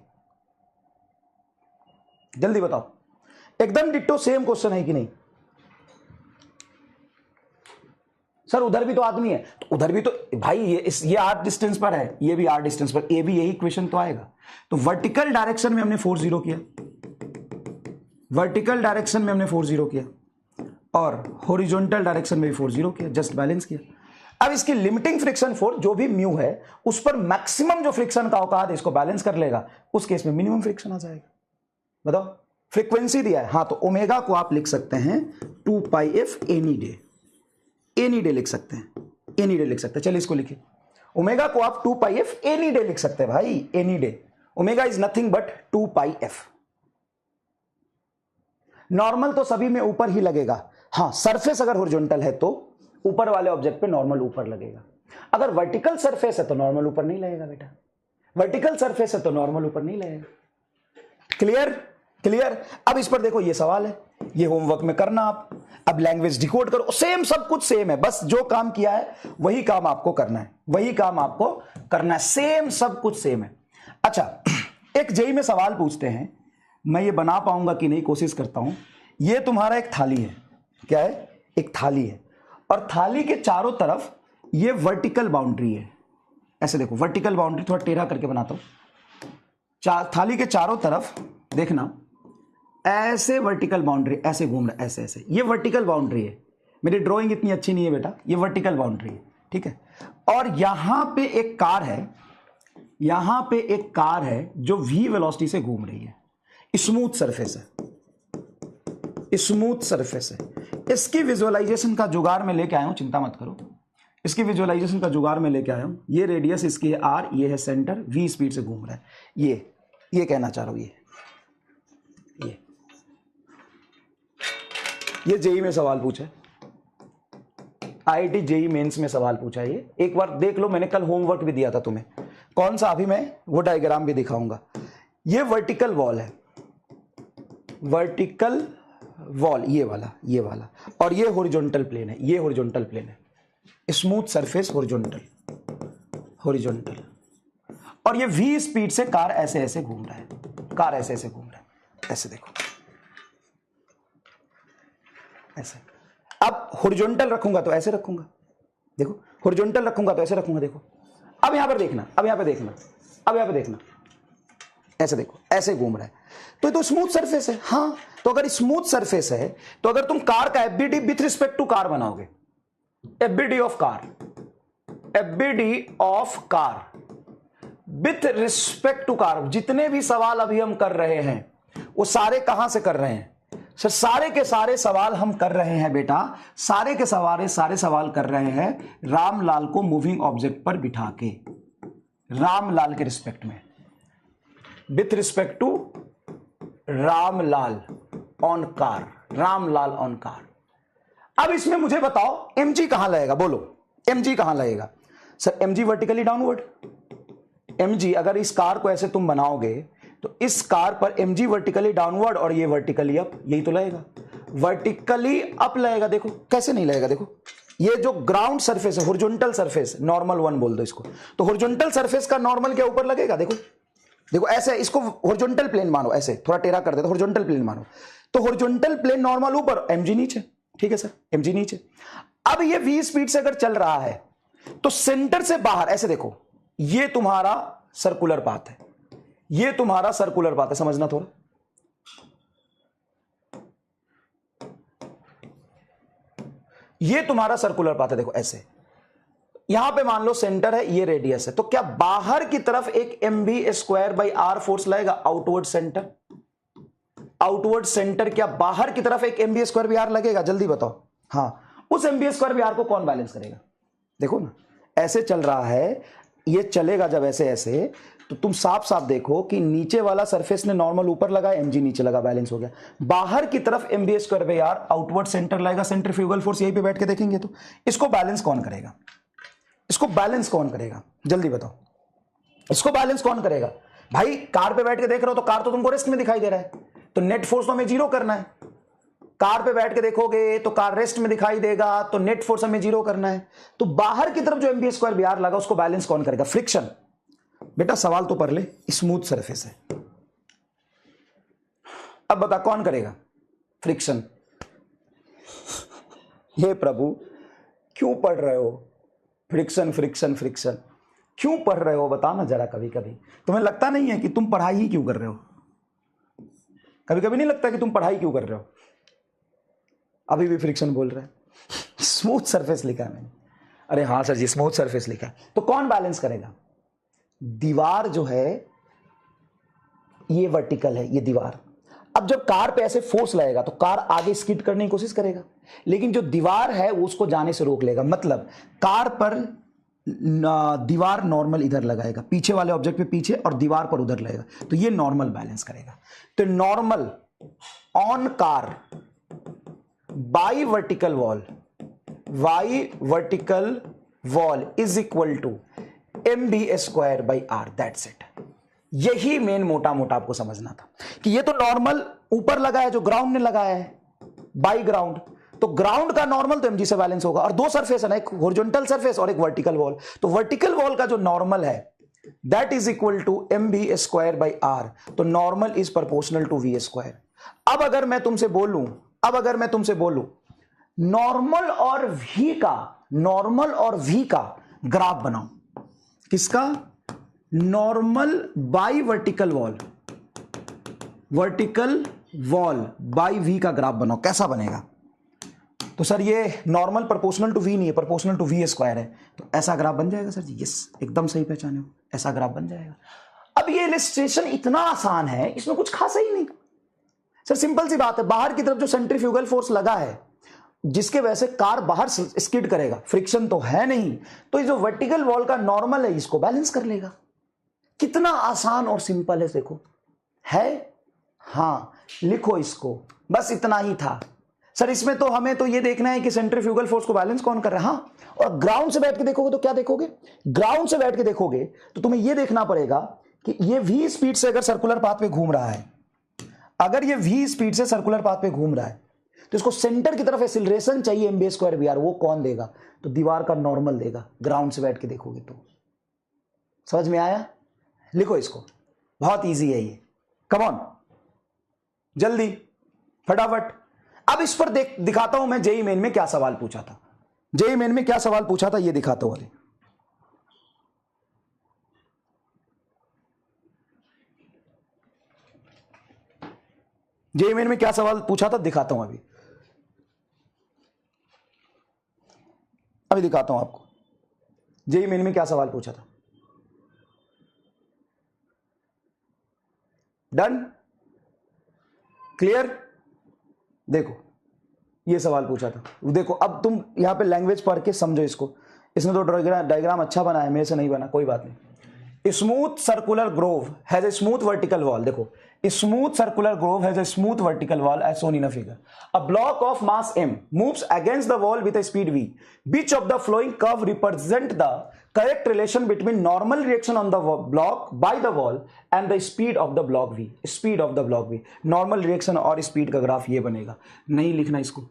जल्दी बताओ, एकदम डिट्टो सेम क्वेश्चन है कि नहीं? सर उधर भी तो आदमी है, तो उधर भी तो भाई ये r डिस्टेंस पर है, ये भी r डिस्टेंस पर, ये भी यही इक्वेशन तो आएगा। तो वर्टिकल डायरेक्शन में हमने फोर्स जीरो किया, वर्टिकल डायरेक्शन में हमने फोर्स जीरो किया, और हॉरिजॉन्टल डायरेक्शन में भी फोर्स जीरो किया, जस्ट बैलेंस किया। अब इसकी लिमिटिंग फ्रिक्शन फोर्स जो भी म्यू है उस पर मैक्सिमम जो फ्रिक्शन का औकात है इसको बैलेंस कर लेगा, उस केस में मिनिमम फ्रिक्शन आ जाएगा। बताओ, फ्रीक्वेंसी दिया है, हाँ, तो ओमेगा को आप लिख सकते हैं 2 pi F any day, any day लिख सकते हैं, एनी डे लिख सकते हैं। चलिए इसको लिखिए, ओमेगा को आप 2 पाई एफ एनी डे लिख सकते हैं भाई, any day. Omega is nothing but 2 pi F. Normal तो सभी में ऊपर ही लगेगा, हाँ, सरफेस अगर हॉरिजॉन्टल है तो ऊपर वाले ऑब्जेक्ट पे नॉर्मल ऊपर लगेगा। अगर वर्टिकल सरफेस है तो नॉर्मल ऊपर नहीं लगेगा बेटा, वर्टिकल सरफेस है तो नॉर्मल ऊपर नहीं लगेगा। क्लियर? क्लियर? अब इस पर देखो, ये सवाल है, ये होमवर्क में करना आप। अब लैंग्वेज डिकोड करो, सेम, सब कुछ सेम है, बस जो काम किया है वही काम आपको करना है, वही काम आपको करना है, सेम, सब कुछ सेम है। अच्छा, एक जेई में सवाल पूछते हैं, मैं ये बना पाऊंगा कि नहीं कोशिश करता हूं। ये तुम्हारा एक थाली है, क्या है? एक थाली है, और थाली के चारों तरफ ये वर्टिकल बाउंड्री है। ऐसे देखो, वर्टिकल बाउंड्री, थोड़ा टेढ़ा करके बनाता हूं। थाली के चारों तरफ देखना, ऐसे वर्टिकल बाउंड्री, ऐसे घूम रहा है, ऐसे ऐसे, ये वर्टिकल बाउंड्री है। मेरी ड्राइंग इतनी अच्छी नहीं है बेटा, ये वर्टिकल बाउंड्री है, ठीक है। और यहां पे एक कार है, यहां पे एक कार है जो v वेलोसिटी से घूम रही है, स्मूथ सरफेस है, स्मूथ सरफेस है। इसकी विजुअलाइजेशन का जुगाड़ में लेके आया हूं, चिंता मत करो, इसकी विजुअलाइजेशन का जुगाड़ में लेके आया हूं। ये रेडियस इसकी है r, ये है सेंटर, v स्पीड से घूम रहा है, ये कहना चाह रहा हूं। ये जेई में सवाल पूछा है, आईआईटी जेई मेंस में सवाल पूछा है। ये एक बार देख लो, मैंने कल होमवर्क भी दिया था तुम्हें, कौन सा, अभी मैं वो डायग्राम भी दिखाऊंगा। ये वर्टिकल वॉल है, वर्टिकल वॉल, ये वाला, और ये हॉरिजॉन्टल प्लेन है, ये हॉरिजॉन्टल प्लेन है, स्मूथ सरफेस, हॉरिजॉन्टल, और ये v स्पीड से कार ऐसे ऐसे घूम रहा है। कार ऐसे ऐसे घूम रहा है, ऐसे देखो ऐसे। अब हॉरिजॉन्टल रखूंगा तो ऐसे रखूंगा, देखो हॉरिजॉन्टल रखूंगा तो ऐसे रखूंगा, देखो। अब यहां पर देखना, अब यहां पे देखना, अब यहां पे देखना, ऐसे देखो ऐसे घूम रहा है, तो ये तो स्मूथ सरफेस है। हाँ, तो अगर स्मूथ सरफेस है तो अगर तुम कार का FBD with respect to car बनाओगे, FBD of car, FBD of car with respect to car, जितने भी सवाल अभी हम कर रहे हैं वो सारे कहां से कर रहे हैं सर? सारे के सारे सवाल हम कर रहे हैं बेटा, सारे के सारे सवाल कर रहे हैं रामलाल को मूविंग ऑब्जेक्ट पर बिठा के, रामलाल के रिस्पेक्ट में, with respect to Ramlal on car, Ramlal on car. अब इसमें मुझे बताओ mg कहां लगेगा, बोलो mg कहां लगेगा sir? mg vertically downward, mg अगर इस कार को ऐसे तुम बनाओगे तो इस कार पर mg वर्टिकली डाउनवर्ड और ये वर्टिकली अप, यही तो लगेगा, वर्टिकली अप लगेगा। देखो कैसे नहीं लगेगा, देखो ये जो ग्राउंड सरफेस है, हॉरिजॉन्टल सरफेस, नॉर्मल वन बोल दो इसको, तो हॉरिजॉन्टल सरफेस का नॉर्मल क्या ऊपर लगेगा? देखो देखो ऐसे, इसको हॉरिजॉन्टल प्लेन मानो, ऐसे थोड़ा टेढ़ा कर देते, हॉरिजॉन्टल प्लेन मानो, तो हॉरिजॉन्टल प्लेन नॉर्मल ऊपर, mg नीचे, ठीक है सर, mg नीचे। अब ये v स्पीड से अगर चल रहा है तो सेंटर से बाहर ऐसे देखो, ये तुम्हारा सर्कुलर पाथ है, ये तुम्हारा सर्कुलर पाथ है, समझना थोड़ा। ये तुम्हारा सर्कुलर पाथ है, देखो ऐसे, यहां पे मान लो सेंटर है, ये रेडियस है, तो क्या बाहर की तरफ एक mv²/r फोर्स लगेगा? आउटवर्ड सेंटर, आउटवर्ड सेंटर, क्या बाहर की तरफ एक mv²/r लगेगा? जल्दी बताओ। हाँ, उस mv²/r को कौन बैलेंस करेगा? देखो ना ऐसे चल रहा है, ये चलेगा जब ऐसे ऐसे, तो तुम साफ साफ देखो कि नीचे वाला सरफेस ने नॉर्मल ऊपर लगा, mg नीचे लगा, बैलेंस हो गया। बाहर की तरफ mv²/r आउटवर्ड सेंटर लगेगा, सेंट्रीफ्यूगल फोर्स यहीं पे बैठ के देखेंगे, तो इसको बैलेंस कौन करेगा? इसको बैलेंस कौन करेगा? जल्दी बताओ, इसको बैलेंस कौन करेगा? भाई कार पे बैठ के देख रहे हो तो कार तो तुमको रेस्ट में दिखाई दे रहा है, तो नेट फोर्स तो हमें जीरो करना है। कार पे बैठ के देखोगे तो कार रेस्ट में दिखाई देगा, तो नेट फोर्स हमें जीरो करना है। तो बाहर की तरफ जो mv²/r लगा उसको बैलेंस कौन करेगा? फ्रिक्शन। बेटा सवाल तो पढ़ ले, स्मूथ सरफेस है, अब बता कौन करेगा? फ्रिक्शन। हे प्रभु क्यों पढ़ रहे हो फ्रिक्शन फ्रिक्शन फ्रिक्शन, क्यों पढ़ रहे हो बताना जरा। कभी कभी तुम्हें लगता नहीं है कि तुम पढ़ाई ही क्यों कर रहे हो? कभी कभी नहीं लगता कि तुम पढ़ाई क्यों कर रहे हो? अभी भी फ्रिक्शन बोल रहे हैं। स्मूथ सरफेस लिखा है मैंने। अरे हाँ सर जी, स्मूथ सरफेस लिखा है, तो कौन बैलेंस करेगा? दीवार जो है ये वर्टिकल है, ये दीवार। अब जब कार पे ऐसे फोर्स लगेगा तो कार आगे स्किड करने की कोशिश करेगा, लेकिन जो दीवार है वो उसको जाने से रोक लेगा। मतलब कार पर दीवार नॉर्मल इधर लगाएगा, पीछे वाले ऑब्जेक्ट पे पीछे, और दीवार पर उधर लगेगा, तो ये नॉर्मल बैलेंस करेगा। तो normal on car by vertical wall, by vertical wall is equal to mv²/r, that's it. यही मेन मोटा मोटा आपको समझना था कि ये तो नॉर्मल ऊपर लगा है, जो ग्राउंड ने लगाया है बाई ग्राउंड, तो ग्राउंड का नॉर्मल तो mg से बैलेंस होगा, और दो सरफेस है ना, एक हॉरिजॉन्टल सरफेस और एक वर्टिकल वॉल, तो वर्टिकल वॉल का जो नॉर्मल है that is equal to mv²/r, तो normal is proportional to v²। अब अगर मैं तुमसे बोलूं नॉर्मल और v का ग्राफ बनाओ, किसका? Normal by vertical wall by V का ग्राफ बनाओ, कैसा बनेगा? तो सर ये नॉर्मल प्रोपोर्शनल टू वी नहीं है, प्रोपोर्शनल टू v² है, तो ऐसा ग्राफ बन जाएगा सर जी। यस, एकदम सही पहचाने हो, ऐसा ग्राफ बन जाएगा। अब ये इलस्ट्रेशन इतना आसान है, इसमें कुछ खास ही नहीं सर, सिंपल सी बात है। बाहर की तरफ जो सेंट्रीफ्यूगल फोर्स लगा है जिसके वजह से कार बाहर स्किड करेगा, फ्रिक्शन तो है नहीं, तो ये जो वर्टिकल वॉल का नॉर्मल है इसको बैलेंस कर लेगा। कितना आसान और सिंपल है, देखो है। हाँ लिखो इसको, बस इतना ही था सर। इसमें तो हमें तो ये देखना है कि सेंट्रीफ्यूगल फोर्स को बैलेंस कौन कर रहा है। हाँ, और ग्राउंड से बैठ के देखोगे तो क्या देखोगे? ग्राउंड से बैठ के देखोगे तो तुम्हें यह देखना पड़ेगा कि ये v स्पीड से अगर सर्कुलर पाथ पे घूम रहा है, अगर ये v स्पीड से सर्कुलर पाथ पे घूम रहा है, तो इसको सेंटर की तरफ एक्सीलरेशन चाहिए mv²/r, वो कौन देगा? तो दीवार का नॉर्मल देगा। ग्राउंड से बैठ के देखोगे तो समझ में आया? लिखो इसको, बहुत इजी है ये, कम ऑन, जल्दी, फटाफट। अब इस पर दिखाता हूं मैं जेईई मेन में क्या सवाल पूछा था। जेईई मेन में क्या सवाल पूछा था ये दिखाता हूं। जेईई मेन में क्या सवाल पूछा था दिखाता हूं, अभी दिखाता हूं आपको जेईई मेन में क्या सवाल पूछा था। Done, clear. देखो ये सवाल पूछा था, देखो अब तुम यहां पे लैंग्वेज पढ़ के समझो इसको। इसने तो डायग्राम अच्छा बना है, मेरे से नहीं बना, कोई बात नहीं। Smooth circular groove has a smooth vertical wall. देखो smooth circular groove has a smooth vertical wall as shown in a figure. A block of mass m moves against the wall with a speed v. Which of the following curve represent the correct relation between normal reaction on the block by the wall and the speed of the block v? Speed of the block v. Normal reaction और speed का graph ये बनेगा। नहीं लिखना इसको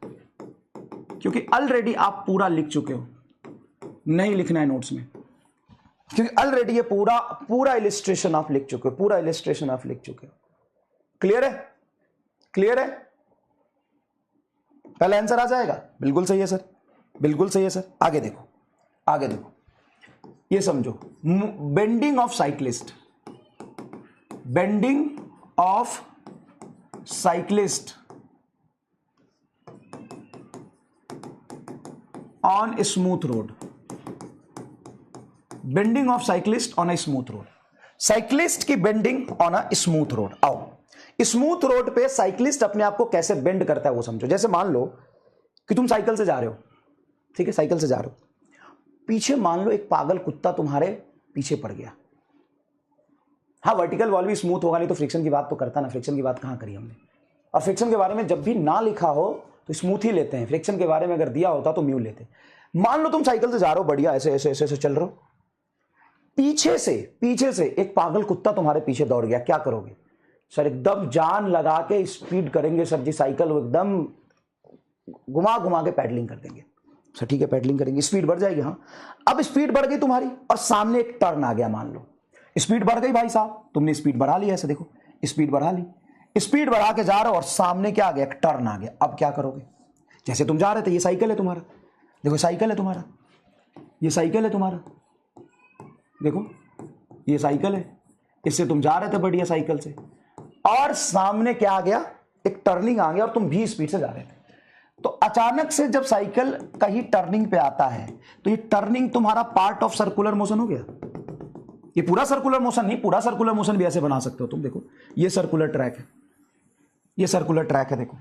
क्योंकि already आप पूरा लिख चुके हो, नहीं लिखना है नोट्स में क्योंकि ऑलरेडी ये पूरा इलिस्ट्रेशन आप लिख चुके हो, पूरा इलिस्ट्रेशन आप लिख चुके हो। क्लियर है, क्लियर है। पहला आंसर आ जाएगा, बिल्कुल सही है सर, बिल्कुल सही है सर। आगे देखो, आगे देखो, ये समझो। Bending of cyclist, bending of cyclist on a smooth road, bending of cyclist on a smooth road. Cyclist की bending on a smooth road. आओ स्मूथ रोड पे साइक्लिस्ट अपने आप को कैसे बेंड करता है वो समझो। जैसे मान लो कि तुम साइकिल से जा रहे हो, ठीक है, साइकिल से जा रहे हो, पीछे मान लो एक पागल कुत्ता तुम्हारे पीछे पड़ गया। हाँ वर्टिकल वॉल भी स्मूथ होगा नहीं तो फ्रिक्शन की बात तो करता ना, फ्रिक्शन की बात कहां करी हमने। और फ्रिक्शन के बारे में जब भी ना लिखा हो तो स्मूथ ही लेते हैं, फ्रिक्शन के बारे में अगर दिया होता तो म्यू लेते। मान लो तुम साइकिल से जा रहे हो, बढ़िया ऐसे ऐसे ऐसे ऐसे चल रहे हो, पीछे से एक पागल कुत्ता तुम्हारे पीछे दौड़ गया, क्या करोगे सर? एकदम जान लगा के स्पीड करेंगे सर जी, साइकिल एकदम घुमा घुमा के पैडलिंग कर देंगे सर। ठीक है, पैडलिंग करेंगे, स्पीड बढ़ जाएगी। हाँ अब स्पीड बढ़ गई तुम्हारी और सामने एक टर्न आ गया, मान लो स्पीड बढ़ गई भाई साहब, तुमने स्पीड बढ़ा ली, ऐसे देखो स्पीड बढ़ा ली, स्पीड बढ़ा के जा रहे हो और सामने क्या आ गया, एक टर्न आ गया। अब क्या करोगे? जैसे तुम जा रहे थे, ये साइकिल है तुम्हारा, देखो साइकिल है तुम्हारा, ये साइकिल है तुम्हारा, देखो ये साइकिल है, इससे तुम जा रहे थे बढ़िया साइकिल से, और सामने क्या आ गया, एक टर्निंग आ गया और तुम भी स्पीड से जा रहे थे। तो अचानक से जब साइकिल कहीं टर्निंग पे आता है तो ये टर्निंग तुम्हारा पार्ट ऑफ सर्कुलर मोशन हो गया। ये पूरा सर्कुलर मोशन नहीं, पूरा सर्कुलर मोशन भी ऐसे बना सकते हो तुम। देखो ये सर्कुलर ट्रैक है, ये सर्कुलर ट्रैक है, देखो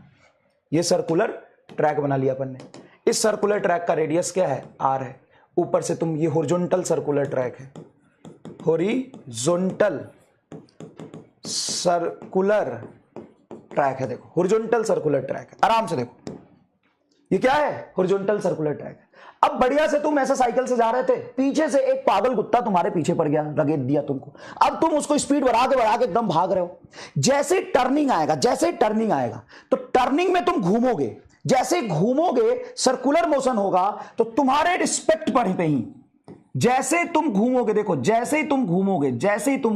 ये सर्कुलर ट्रैक बना लिया अपन ने। इस सर्कुलर ट्रैक का रेडियस क्या है, आर है। ऊपर से तुम, ये हॉरिजॉन्टल सर्कुलर ट्रैक है, हॉरिजॉन्टल सर्कुलर ट्रैक है, देखो हॉरिजॉन्टल सर्कुलर ट्रैक है। आराम से देखो ये क्या है, हॉरिजॉन्टल सर्कुलर ट्रैक है। अब बढ़िया से तुम ऐसा साइकिल से जा रहे थे, पीछे से एक पागल कुत्ता तुम्हारे पीछे पड़ गया, रगेट दिया तुमको। अब तुम उसको स्पीड बढ़ा के एकदम भाग रहे हो। जैसे टर्निंग आएगा, जैसे टर्निंग आएगा तो टर्निंग में तुम घूमोगे, जैसे घूमोगे सर्कुलर मोशन होगा तो तुम्हारे रिस्पेक्ट पर ही, जैसे तुम घूमोगे, देखो जैसे ही तुम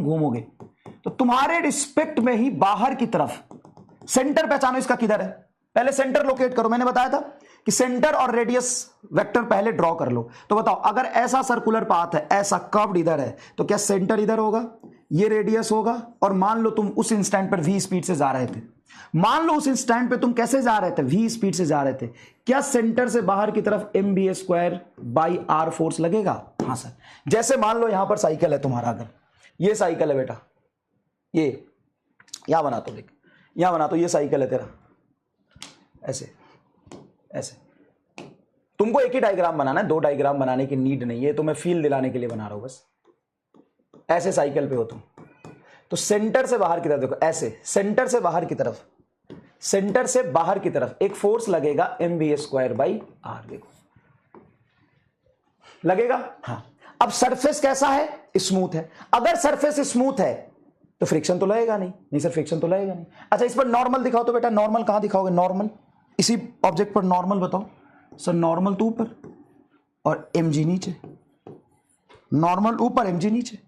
घूमोगे तो तुम्हारे रिस्पेक्ट में ही बाहर की तरफ, सेंटर पहचानो इसका किधर है, पहले सेंटर लोकेट करो। मैंने बताया था कि सेंटर और रेडियस वेक्टर पहले ड्रॉ कर लो। तो बताओ अगर ऐसा सर्कुलर पाथ है, ऐसा कर्व्ड इधर है, तो क्या सेंटर इधर होगा, ये रेडियस होगा, और मान लो तुम उस इंस्टेंट पर v स्पीड से जा रहे थे, मान लो उस इंस्टेंट पे तुम कैसे जा रहे थे, v स्पीड से जा रहे थे, क्या सेंटर से बाहर की तरफ mv²/r फोर्स लगेगा? हाँ सर। जैसे मान लो यहां पर साइकिल है तुम्हारा, अगर ये साइकिल है बेटा, ये यहां बना तो देख, यहां बना तो ये साइकिल है तेरा, ऐसे ऐसे। तुमको एक ही डायग्राम बनाना है, दो डायग्राम बनाने की नीड नहीं है, तो मैं फील दिलाने के लिए बना रहा हूं बस। ऐसे साइकिल पे हो तुम, तो सेंटर से बाहर की तरफ देखो, ऐसे सेंटर से बाहर की तरफ, सेंटर से बाहर की तरफ एक फोर्स लगेगा mv²/r, देखो लगेगा। हाँ अब सरफेस कैसा है, स्मूथ है। अगर सरफेस स्मूथ है तो फ्रिक्शन तो लगेगा नहीं सर, फ्रिक्शन तो लगेगा नहीं। अच्छा इस पर नॉर्मल दिखाओ तो बेटा, नॉर्मल कहां दिखाओगे, नॉर्मल इसी ऑब्जेक्ट पर नॉर्मल बताओ सर। नॉर्मल तो ऊपर और mg नीचे, नॉर्मल ऊपर mg नीचे,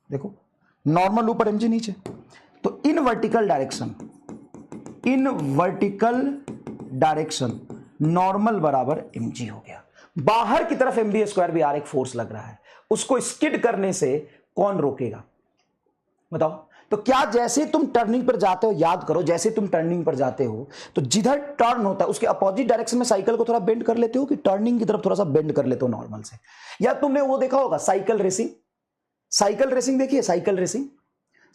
देखो नॉर्मल ऊपर mg नीचे। तो तो इन वर्टिकल डायरेक्शन नॉर्मल बराबर mg हो गया। बाहर की तरफ mb स्क्वायर भी एक फोर्स लग रहा है, उसको स्किड करने से कौन रोकेगा बताओ। तो क्या जैसे तुम टर्निंग पर जाते हो, याद करो, जैसे तुम टर्निंग पर जाते हो तो जिधर टर्न होता है उसके अपोजिट डायरेक्शन में साइकिल को थोड़ा बेंड कर लेते हो कि टर्निंग की तरफ थोड़ा सा बेंड कर लेते हो नॉर्मल से। या तुमने वो देखा होगा साइकिल रेसिंग देखिए,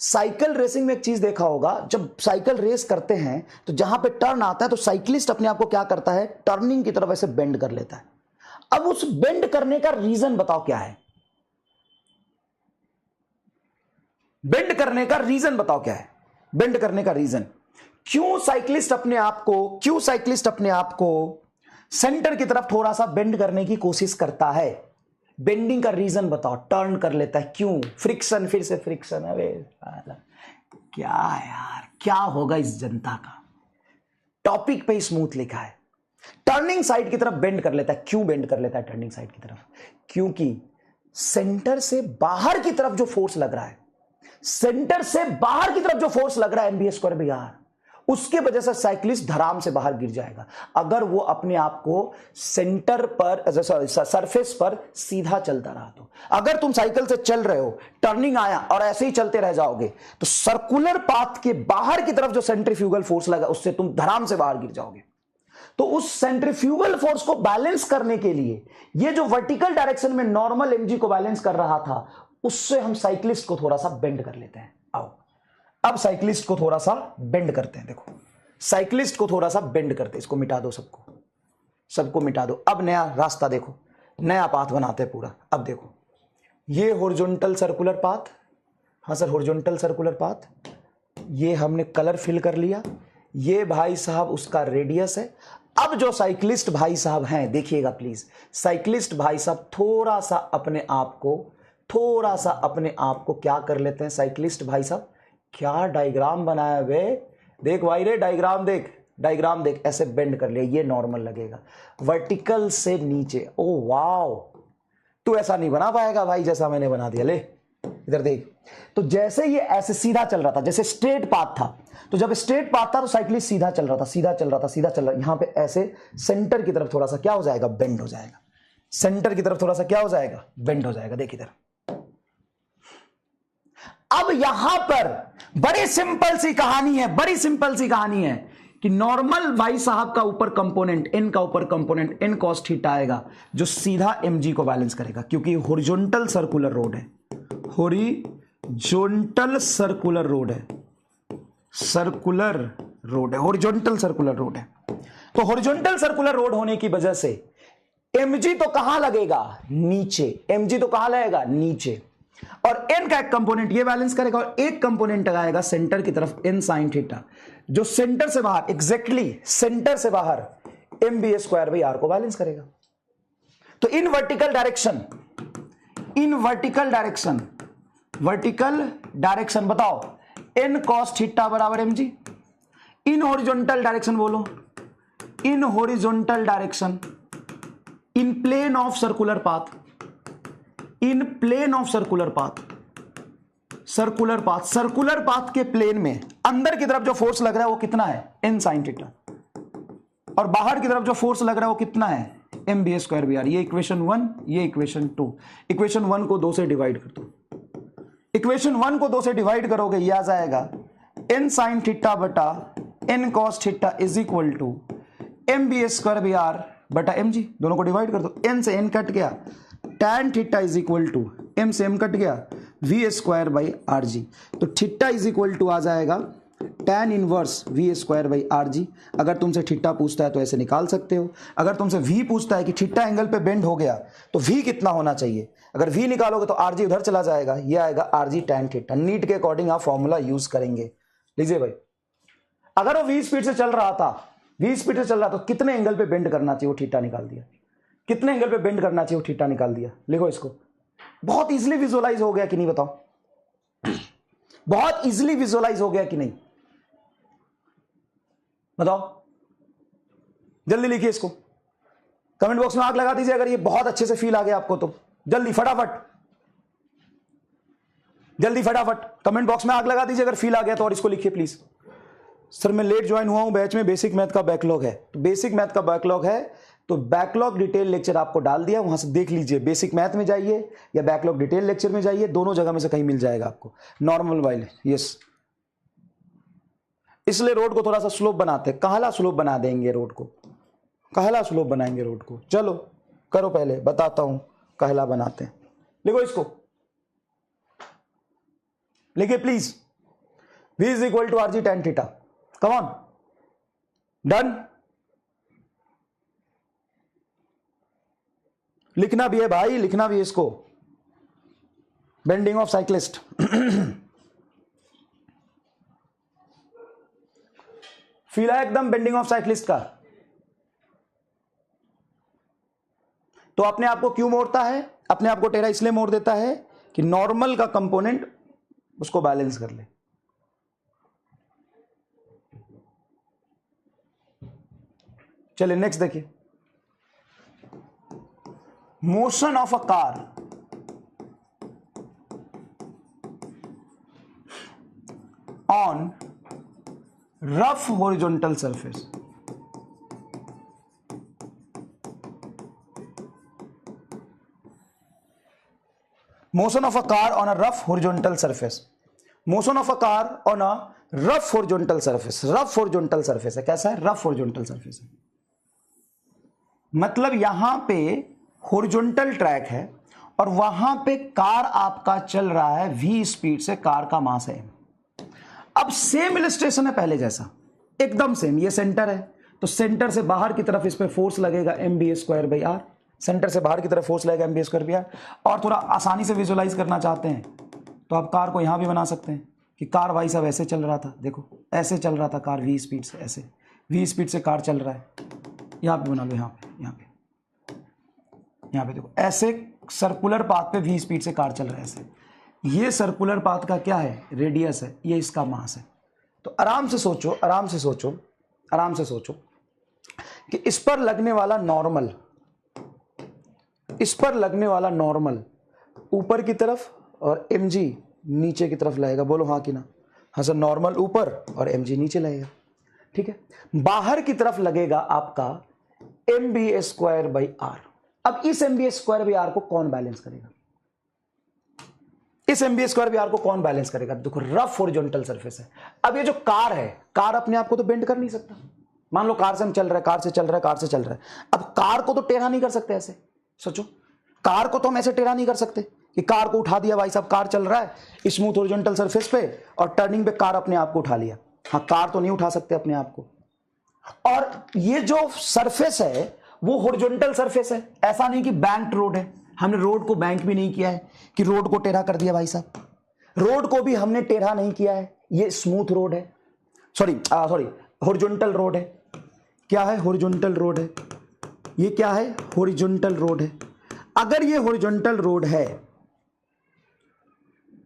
साइकिल रेसिंग में एक चीज देखा होगा, जब साइकिल रेस करते हैं तो जहां पे टर्न आता है तो साइक्लिस्ट अपने आप को क्या करता है, टर्निंग की तरफ ऐसे बेंड कर लेता है। अब उस बेंड करने का रीजन बताओ क्या है, बेंड करने का रीजन बताओ क्या है, बेंड करने का रीजन क्यों साइक्लिस्ट अपने आप को सेंटर की तरफ थोड़ा सा बेंड करने की कोशिश करता है, बेंडिंग का रीजन बताओ, टर्न कर लेता है क्यों, फ्रिक्शन, फिर से फ्रिक्शन। अरे क्या यार, क्या होगा इस जनता का, टॉपिक पे स्मूथ लिखा है, टर्निंग साइड की तरफ बेंड कर लेता है। क्यों बेंड कर लेता है टर्निंग साइड की तरफ, क्योंकि सेंटर से बाहर की तरफ जो फोर्स लग रहा है, सेंटर से बाहर की तरफ जो फोर्स लग रहा है एमबी स्क्वायर बाई आर, उसके वजह से साइक्लिस्ट धराम से बाहर गिर जाएगा अगर वो अपने आप को सेंटर पर, सरफेस पर सीधा चलता रहा तो। अगर तुम साइकिल से चल रहे हो, टर्निंग आया और ऐसे ही चलते रह जाओगे तो सर्कुलर पाथ के बाहर की तरफ जो सेंट्रीफ्यूगल फोर्स लगा उससे तुम धराम से बाहर गिर जाओगे। तो उस सेंट्रीफ्यूगल फोर्स को बैलेंस करने के लिए ये जो वर्टिकल डायरेक्शन में नॉर्मल एमजी को बैलेंस कर रहा था, उससे हम साइक्लिस्ट को थोड़ा सा बेंड कर लेते हैं। आओ अब साइक्लिस्ट को थोड़ा सा बेंड करते हैं। देखो साइक्लिस्ट को थोड़ा सा बेंड करते हैं, इसको मिटा दो, सबको मिटा दो। अब नया रास्ता देखो, नया पाथ बनाते हैं पूरा। अब देखो ये हॉरिजॉन्टल सर्कुलर पाथ, हाँ सर हॉरिजॉन्टल सर्कुलर पाथ, ये हमने कलर फिल कर लिया, ये भाई साहब उसका रेडियस है। अब जो साइक्लिस्ट भाई साहब हैं, देखिएगा प्लीज, साइक्लिस्ट भाई साहब थोड़ा सा अपने आप को क्या कर लेते हैं, साइक्लिस्ट भाई साहब क्या डायग्राम बनाया वे, देख भाई रे डायग्राम देख, ऐसे बेंड कर लिया, ये नॉर्मल लगेगा वर्टिकल से नीचे। ओ वाओ, तू ऐसा नहीं बना पाएगा भाई जैसा मैंने बना दिया, ले इधर देख। तो जैसे ये ऐसे सीधा चल रहा था, जैसे स्ट्रेट पाथ था, तो जब स्ट्रेट पाथ था तो साइक्लिस्ट सीधा चल रहा था, यहां पे ऐसे सेंटर की तरफ थोड़ा सा क्या हो जाएगा, बेंड हो जाएगा, सेंटर की तरफ थोड़ा सा क्या हो जाएगा, बेंड हो जाएगा। देख इधर, अब यहां पर बड़ी सिंपल सी कहानी है कि नॉर्मल भाई साहब का ऊपर कंपोनेंट एन का ऊपर कंपोनेंट एन कॉस थीटा आएगा जो सीधा एमजी को बैलेंस करेगा, क्योंकि हॉरिजॉन्टल सर्कुलर रोड है, हॉरिजॉन्टल सर्कुलर रोड है। तो हॉरिजॉन्टल सर्कुलर रोड होने की वजह से एमजी तो कहां लगेगा, नीचे, और एन का एक कंपोनेंट ये बैलेंस करेगा और एक कंपोनेंट लगाएगा सेंटर की तरफ एन साइन थीटा, जो सेंटर से बाहर, एग्जैक्टली सेंटर से बाहर M V square by R को बैलेंस करेगा। तो इन वर्टिकल डायरेक्शन बताओ, एन कॉस थीटा बराबर M G. In horizontal direction बोलो, in horizontal direction in plane of circular path, circular path के प्लेन में अंदर की तरफ जो फोर्स लग रहा है वो कितना है, एन साइन थीटा, और बाहर की तरफ जो फोर्स लग रहा है वो कितना है, M V square by R. ये इक्वेशन 1, ये इक्वेशन 2। इक्वेशन 1 को 2 से डिवाइड कर दो, इक्वेशन 1 को 2 से डिवाइड करोगे, ये आ जाएगा एन साइन थीटा बटा N cos theta is equal to M V square by R बटा एम जी। दोनों को डिवाइड कर दो, एन से एन कट गया, tan theta is equal to M से एम कट गया, V square by R G. तो थीटा इज इक्वल टू आ जाएगा tan inverse V square by R G. अगर तुमसे थीटा पूछता है तो ऐसे निकाल सकते हो, अगर तुमसे वी पूछता है कि थीटा एंगल पे बेंड हो गया तो वी कितना होना चाहिए, अगर वी निकालोगे तो आर जी उधर चला जाएगा, ये आएगा R G tan theta. NEET के अकॉर्डिंग आप फॉर्मूला यूज करेंगे। लीजिए भाई, अगर वो वी स्पीड से चल रहा था, तो कितने एंगल पे बेंड करना चाहिए, वो थीटा निकाल दिया। कितने एंगल पे बेंड करना चाहिए, वो थीटा निकाल दिया। लिखो इसको, बहुत इजीली विजुअलाइज हो गया कि नहीं बताओ, बहुत इजीली विजुअलाइज हो गया कि नहीं बताओ, जल्दी लिखिए इसको, कमेंट बॉक्स में आग लगा दीजिए अगर ये बहुत अच्छे से फील आ गया आपको तो, जल्दी फटाफट। जल्दी फटाफट कमेंट बॉक्स में आग लगा दीजिए अगर फील आ गया तो, और इसको लिखिए प्लीज। सर मैं लेट ज्वाइन हुआ हूं बैच में, बेसिक मैथ का बैकलॉग है। तो बेसिक मैथ का बैकलॉग है तो बैकलॉग डिटेल लेक्चर आपको डाल दिया, वहां से देख लीजिए। बेसिक मैथ में जाइए या बैकलॉग डिटेल लेक्चर में जाइए, दोनों जगह में से कहीं मिल जाएगा आपको। Normal while, yes. इसलिए रोड को थोड़ा सा स्लोप बनाते हैं, कहला स्लोप बना देंगे रोड को, कहला स्लोप बनाएंगे रोड को। चलो करो, पहले बताता हूं कहला बनाते हैं। लिखो इसको, लिखिए please. V is equal to RG tan theta. Come on, done. लिखना भी है भाई, लिखना भी है इसको। Bending of cyclist. फील है एकदम बेंडिंग ऑफ साइक्लिस्ट का। तो अपने आप को क्यों मोड़ता है? अपने आप को टेढ़ा इसलिए मोड़ देता है कि नॉर्मल का कंपोनेंट उसको बैलेंस कर ले। चलिए नेक्स्ट देखिए। Motion of a car on rough horizontal surface. Motion of a car on a rough horizontal surface. Motion of a car on a rough horizontal surface. Rough horizontal surface है, कैसा है? Rough horizontal surface है। मतलब यहां पे horizontal track है और वहां पे कार आपका चल रहा है v स्पीड से, कार का मास है। अब सेम इलस्ट्रेशन है पहले जैसा, एकदम सेम। ये सेंटर है तो सेंटर से बाहर की तरफ इस पे फोर्स लगेगा mb²/r। सेंटर से बाहर की तरफ फोर्स लगेगा mb²/r। और थोड़ा आसानी से विजुअलाइज करना चाहते हैं तो आप कार को यहां भी बना सकते हैं कि कार भाई साहब ऐसे चल रहा था, देखो ऐसे चल रहा था कार v स्पीड से, ऐसे v स्पीड से कार चल रहा है। यहां पे बना लो, यहां पे देखो ऐसे सर्कुलर पाथ पे v स्पीड से कार चल रहा है ऐसे। ये सर्कुलर पाथ का क्या है? रेडियस है, ये इसका मास है। तो आराम से सोचो, आराम से सोचो, आराम से सोचो कि इस पर लगने वाला नॉर्मल, इस पर लगने वाला नॉर्मल ऊपर की तरफ और mg नीचे की तरफ लगेगा। बोलो हाँ कि ना? हाँ सर, नॉर्मल ऊपर और mg नीचे लगेगा। ठीक है, बाहर की तरफ लगेगा आपका mb²/r। अब इस mb²/r को कौन बैलेंस करेगा? इस mb²/r को कौन बैलेंस करेगा? देखो रफ हॉरिजॉन्टल सरफेस है। अब ये जो कार है, कार अपने आप को तो बेंड कर नहीं सकता। मान लो कार से हम चल रहे हैं, कार से चल रहा है, कार से चल रहा है। अब कार को तो टेढ़ा नहीं कर सकते ऐसे। सोचो, कार को तो हम ऐसे टेढ़ा नहीं कर सकते कि कार को उठा दिया भाई साहब, कार चल रहा है स्मूथ हॉरिजॉन्टल सरफेस पे और टर्निंग पे कार अपने आप को उठा लिया। हाँ, कार तो नहीं उठा सकते अपने आप को। और ये जो सरफेस है वो हॉरिजॉन्टल सरफेस है, ऐसा नहीं कि बैंक्ड रोड है। हमने रोड को बैंक भी नहीं किया है कि रोड को टेढ़ा कर दिया भाई साहब। रोड को भी हमने टेढ़ा नहीं किया है, ये स्मूथ रोड है, सॉरी हॉरिजॉन्टल रोड है। क्या है? हॉरिजॉन्टल रोड है। ये क्या है? हॉरिजॉन्टल रोड है। अगर ये हॉरिजॉन्टल रोड है,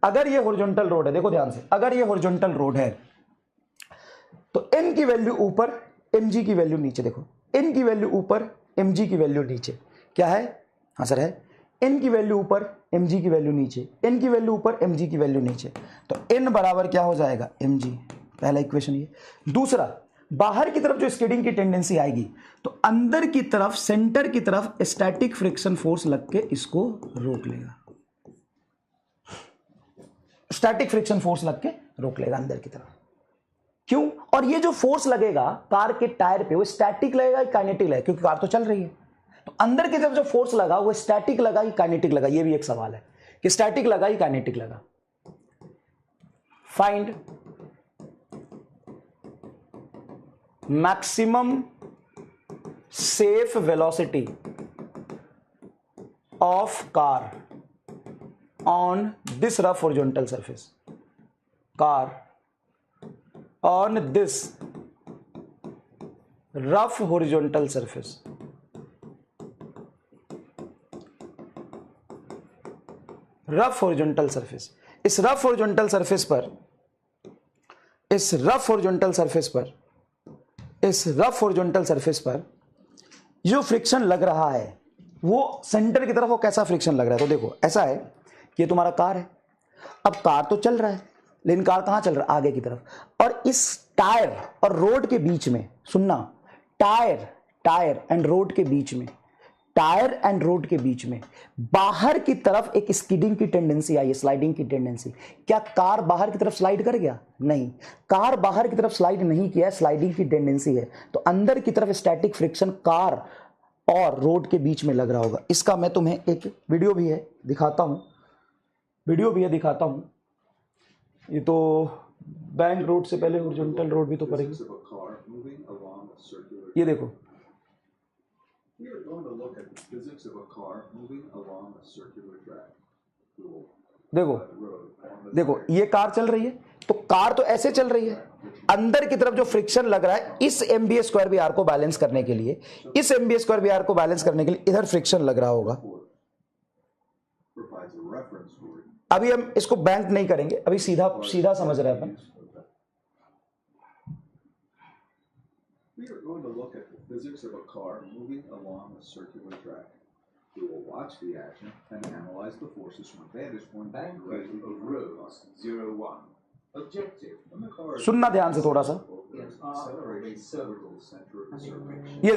अगर ये हॉरिजॉन्टल रोड है, देखो ध्यान से, अगर ये हॉरिजॉन्टल रोड है तो n की वैल्यू ऊपर, mg की वैल्यू नीचे। देखो n की वैल्यू ऊपर, mg की वैल्यू नीचे। क्या है? हाँ सर है। n की वैल्यू ऊपर, mg की वैल्यू नीचे। n की वैल्यू ऊपर, mg की वैल्यू नीचे। तो n बराबर क्या हो जाएगा? mg। पहला इक्वेशन ये। दूसरा, बाहर की तरफ जो स्किडिंग की टेंडेंसी आएगी तो अंदर की तरफ, सेंटर की तरफ स्टैटिक फ्रिक्शन फोर्स लग के इसको रोक लेगा। स्टैटिक फ्रिक्शन फोर्स लग के रोक लेगा अंदर की तरफ। क्यों? और ये जो फोर्स लगेगा कार के टायर पे, वो स्टैटिक लगेगा कि काइनेटिक लगेगा? क्योंकि कार तो चल रही है। तो अंदर की तरफ जो फोर्स लगा वो स्टैटिक लगा कि काइनेटिक लगा? ये भी एक सवाल है कि स्टैटिक लगा कि काइनेटिक लगा। Find maximum safe velocity of car on this rough horizontal surface. Car on this rough horizontal surface. Rough horizontal surface. इस रफ हॉरिजॉन्टल सरफेस पर, इस रफ हॉरिजॉन्टल सरफेस पर, इस रफ हॉरिजॉन्टल सरफेस पर जो फ्रिक्शन लग रहा है वो सेंटर की तरफ, वो कैसा फ्रिक्शन लग रहा है? तो देखो ऐसा है कि ये तुम्हारा कार है अब कार तो चल रहा है, लेकिन कार कहां चल रहा है? आगे की तरफ। और इस टायर और रोड के बीच में, सुनना, टायर एंड रोड के बीच में, टायर एंड रोड के बीच में बाहर की तरफ एक स्किडिंग की टेंडेंसी आई है, स्लाइडिंग की टेंडेंसी। क्या कार बाहर की तरफ स्लाइड कर गया? नहीं, कार बाहर की तरफ स्लाइड नहीं किया, स्लाइडिंग की टेंडेंसी है। तो अंदर की तरफ स्टैटिक फ्रिक्शन कार और रोड के बीच में लग रहा होगा। इसका मैं तुम्हें एक वीडियो भी है दिखाता हूं, ये तो बैंक रोड से पहले हॉरिजॉन्टल रोड भी तो पड़ेगी। ये देखो, देखो ये कार चल रही है, तो कार तो ऐसे चल रही है, अंदर की तरफ जो फ्रिक्शन लग रहा है इस MBA स्क्वायर BR को बैलेंस करने के लिए, इस MBA स्क्वायर BR को बैलेंस करने के लिए इधर फ्रिक्शन लग रहा होगा। अभी हम इसको बैंक नहीं करेंगे, अभी सीधा समझ रहे हैं अपन। Physics of a car moving along a circular track. We will watch the action and analyze the forces from a vantage point directly of road 01. Objective. सुनना ध्यान से थोड़ा सा। ये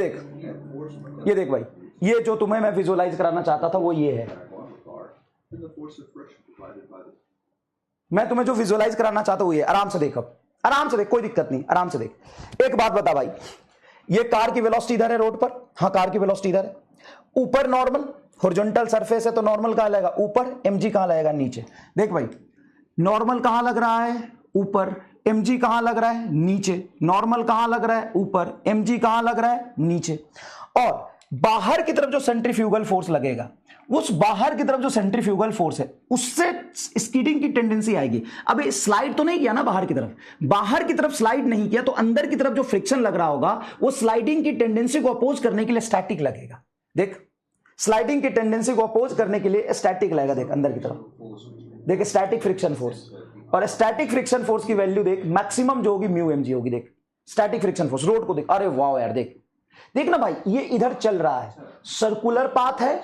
देख भाई, ये जो तुम्हें मैं विजुअलाइज कराना चाहता था वो ये है। मैं तुम्हें जो विजुअलाइज कराना चाहता हूं वो ये। आराम से देख, अब आराम से देख, कोई दिक्कत नहीं, आराम से देख। एक बात बता भाई, ये कार की वेलोसिटी इधर है रोड पर, हाँ कार की वेलोसिटी इधर है, ऊपर नॉर्मल हॉरिजॉन्टल सरफेस है तो नॉर्मल कहां लगेगा? ऊपर। mg कहां लगेगा? नीचे। देख भाई, नॉर्मल कहां लग रहा है? ऊपर। mg कहां लग रहा है? नीचे। नॉर्मल कहां लग रहा है? ऊपर। mg कहां लग रहा है? नीचे। और बाहर की तरफ जो सेंट्रीफ्यूगल फोर्स लगेगा, उस बाहर की तरफ जो सेंट्रीफ्यूगल फोर्स है उससे स्किडिंग की टेंडेंसी आएगी। अब स्लाइड तो नहीं किया ना बाहर की तरफ स्लाइड नहीं किया, तो अंदर की तरफ जो फ्रिक्शन लग रहा होगा वो स्लाइडिंग की टेंडेंसी को अपोज करने के लिए स्टैटिक लगेगा। देख, स्लाइडिंग की टेंडेंसी को अपोज करने के लिए स्टैटिक लगेगा। देख अंदर की तरफ, देख स्टैटिक फ्रिक्शन फोर्स, और स्टैटिक फ्रिक्शन फोर्स की वैल्यू देख, मैक्सिमम जो होगी म्यू mg होगी। देख स्टैटिक फ्रिक्शन फोर्स रोड को देख, अरे वाह यार, देख ना भाई, ये इधर चल रहा है, सर्कुलर पाथ है,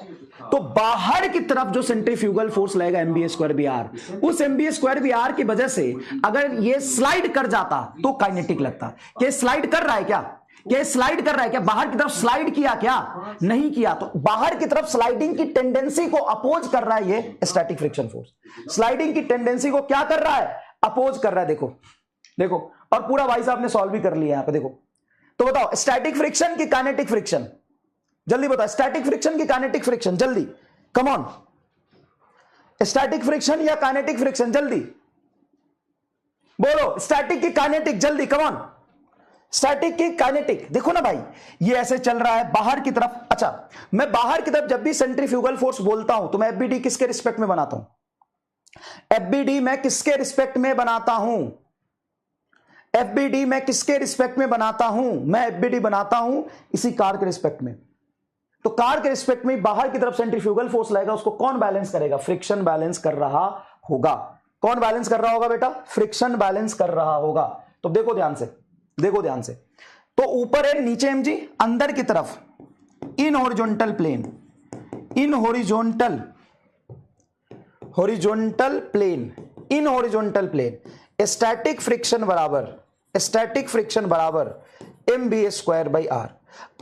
तो बाहर की तरफ जो सेंट्रीफ्यूगल फोर्स लगेगा MBA स्क्वायर BR, उस MBA स्क्वायर BR की वजह से अगर ये स्लाइड कर जाता तो काइनेटिक लगता। क्या स्लाइड कर रहा है? क्या स्लाइड कर रहा है? क्या बाहर की तरफ स्लाइड किया? क्या नहीं किया। तो बाहर की तरफ स्लाइडिंग की टेंडेंसी को अपोज कर रहा है ये स्टैटिक फ्रिक्शन फोर्स। स्लाइडिंग की टेंडेंसी को क्या कर रहा है? अपोज कर रहा है। देखो, और पूरा भाई साहब ने सॉल्व भी कर लिया यहां पे। देखो तो बताओ, स्टैटिक फ्रिक्शन की काइनेटिक फ्रिक्शन, जल्दी बताओ, स्टैटिक फ्रिक्शन की काइनेटिक फ्रिक्शन, जल्दी, कम ऑन। स्टैटिक फ्रिक्शन या काइनेटिक फ्रिक्शन, जल्दी बोलो। स्टैटिक की काइनेटिक, जल्दी, कम ऑन। स्टैटिक की काइनेटिक। देखो ना भाई, ये ऐसे चल रहा है बाहर की तरफ। अच्छा, मैं बाहर की तरफ जब भी सेंट्रीफ्यूगल फोर्स बोलता हूं तो मैं FBD किसके रिस्पेक्ट में बनाता हूं? FBD मैं किसके रिस्पेक्ट में बनाता हूं? FBD मैं किसके रिस्पेक्ट में बनाता हूं? मैं FBD बनाता हूं इसी कार के रिस्पेक्ट में। तो कार के रिस्पेक्ट में बाहर की तरफ सेंट्रीफ्यूगल फोर्स लगेगा, उसको कौन बैलेंस करेगा? फ्रिक्शन बैलेंस कर रहा होगा। कौन बैलेंस कर रहा होगा बेटा? फ्रिक्शन बैलेंस कर रहा होगा। तो देखो ध्यान से, देखो ध्यान से। तो ऊपर है, नीचे mg, अंदर की तरफ in horizontal plane, in horizontal plane, in horizontal plane, static friction बराबर MBA स्क्वायर बाई R।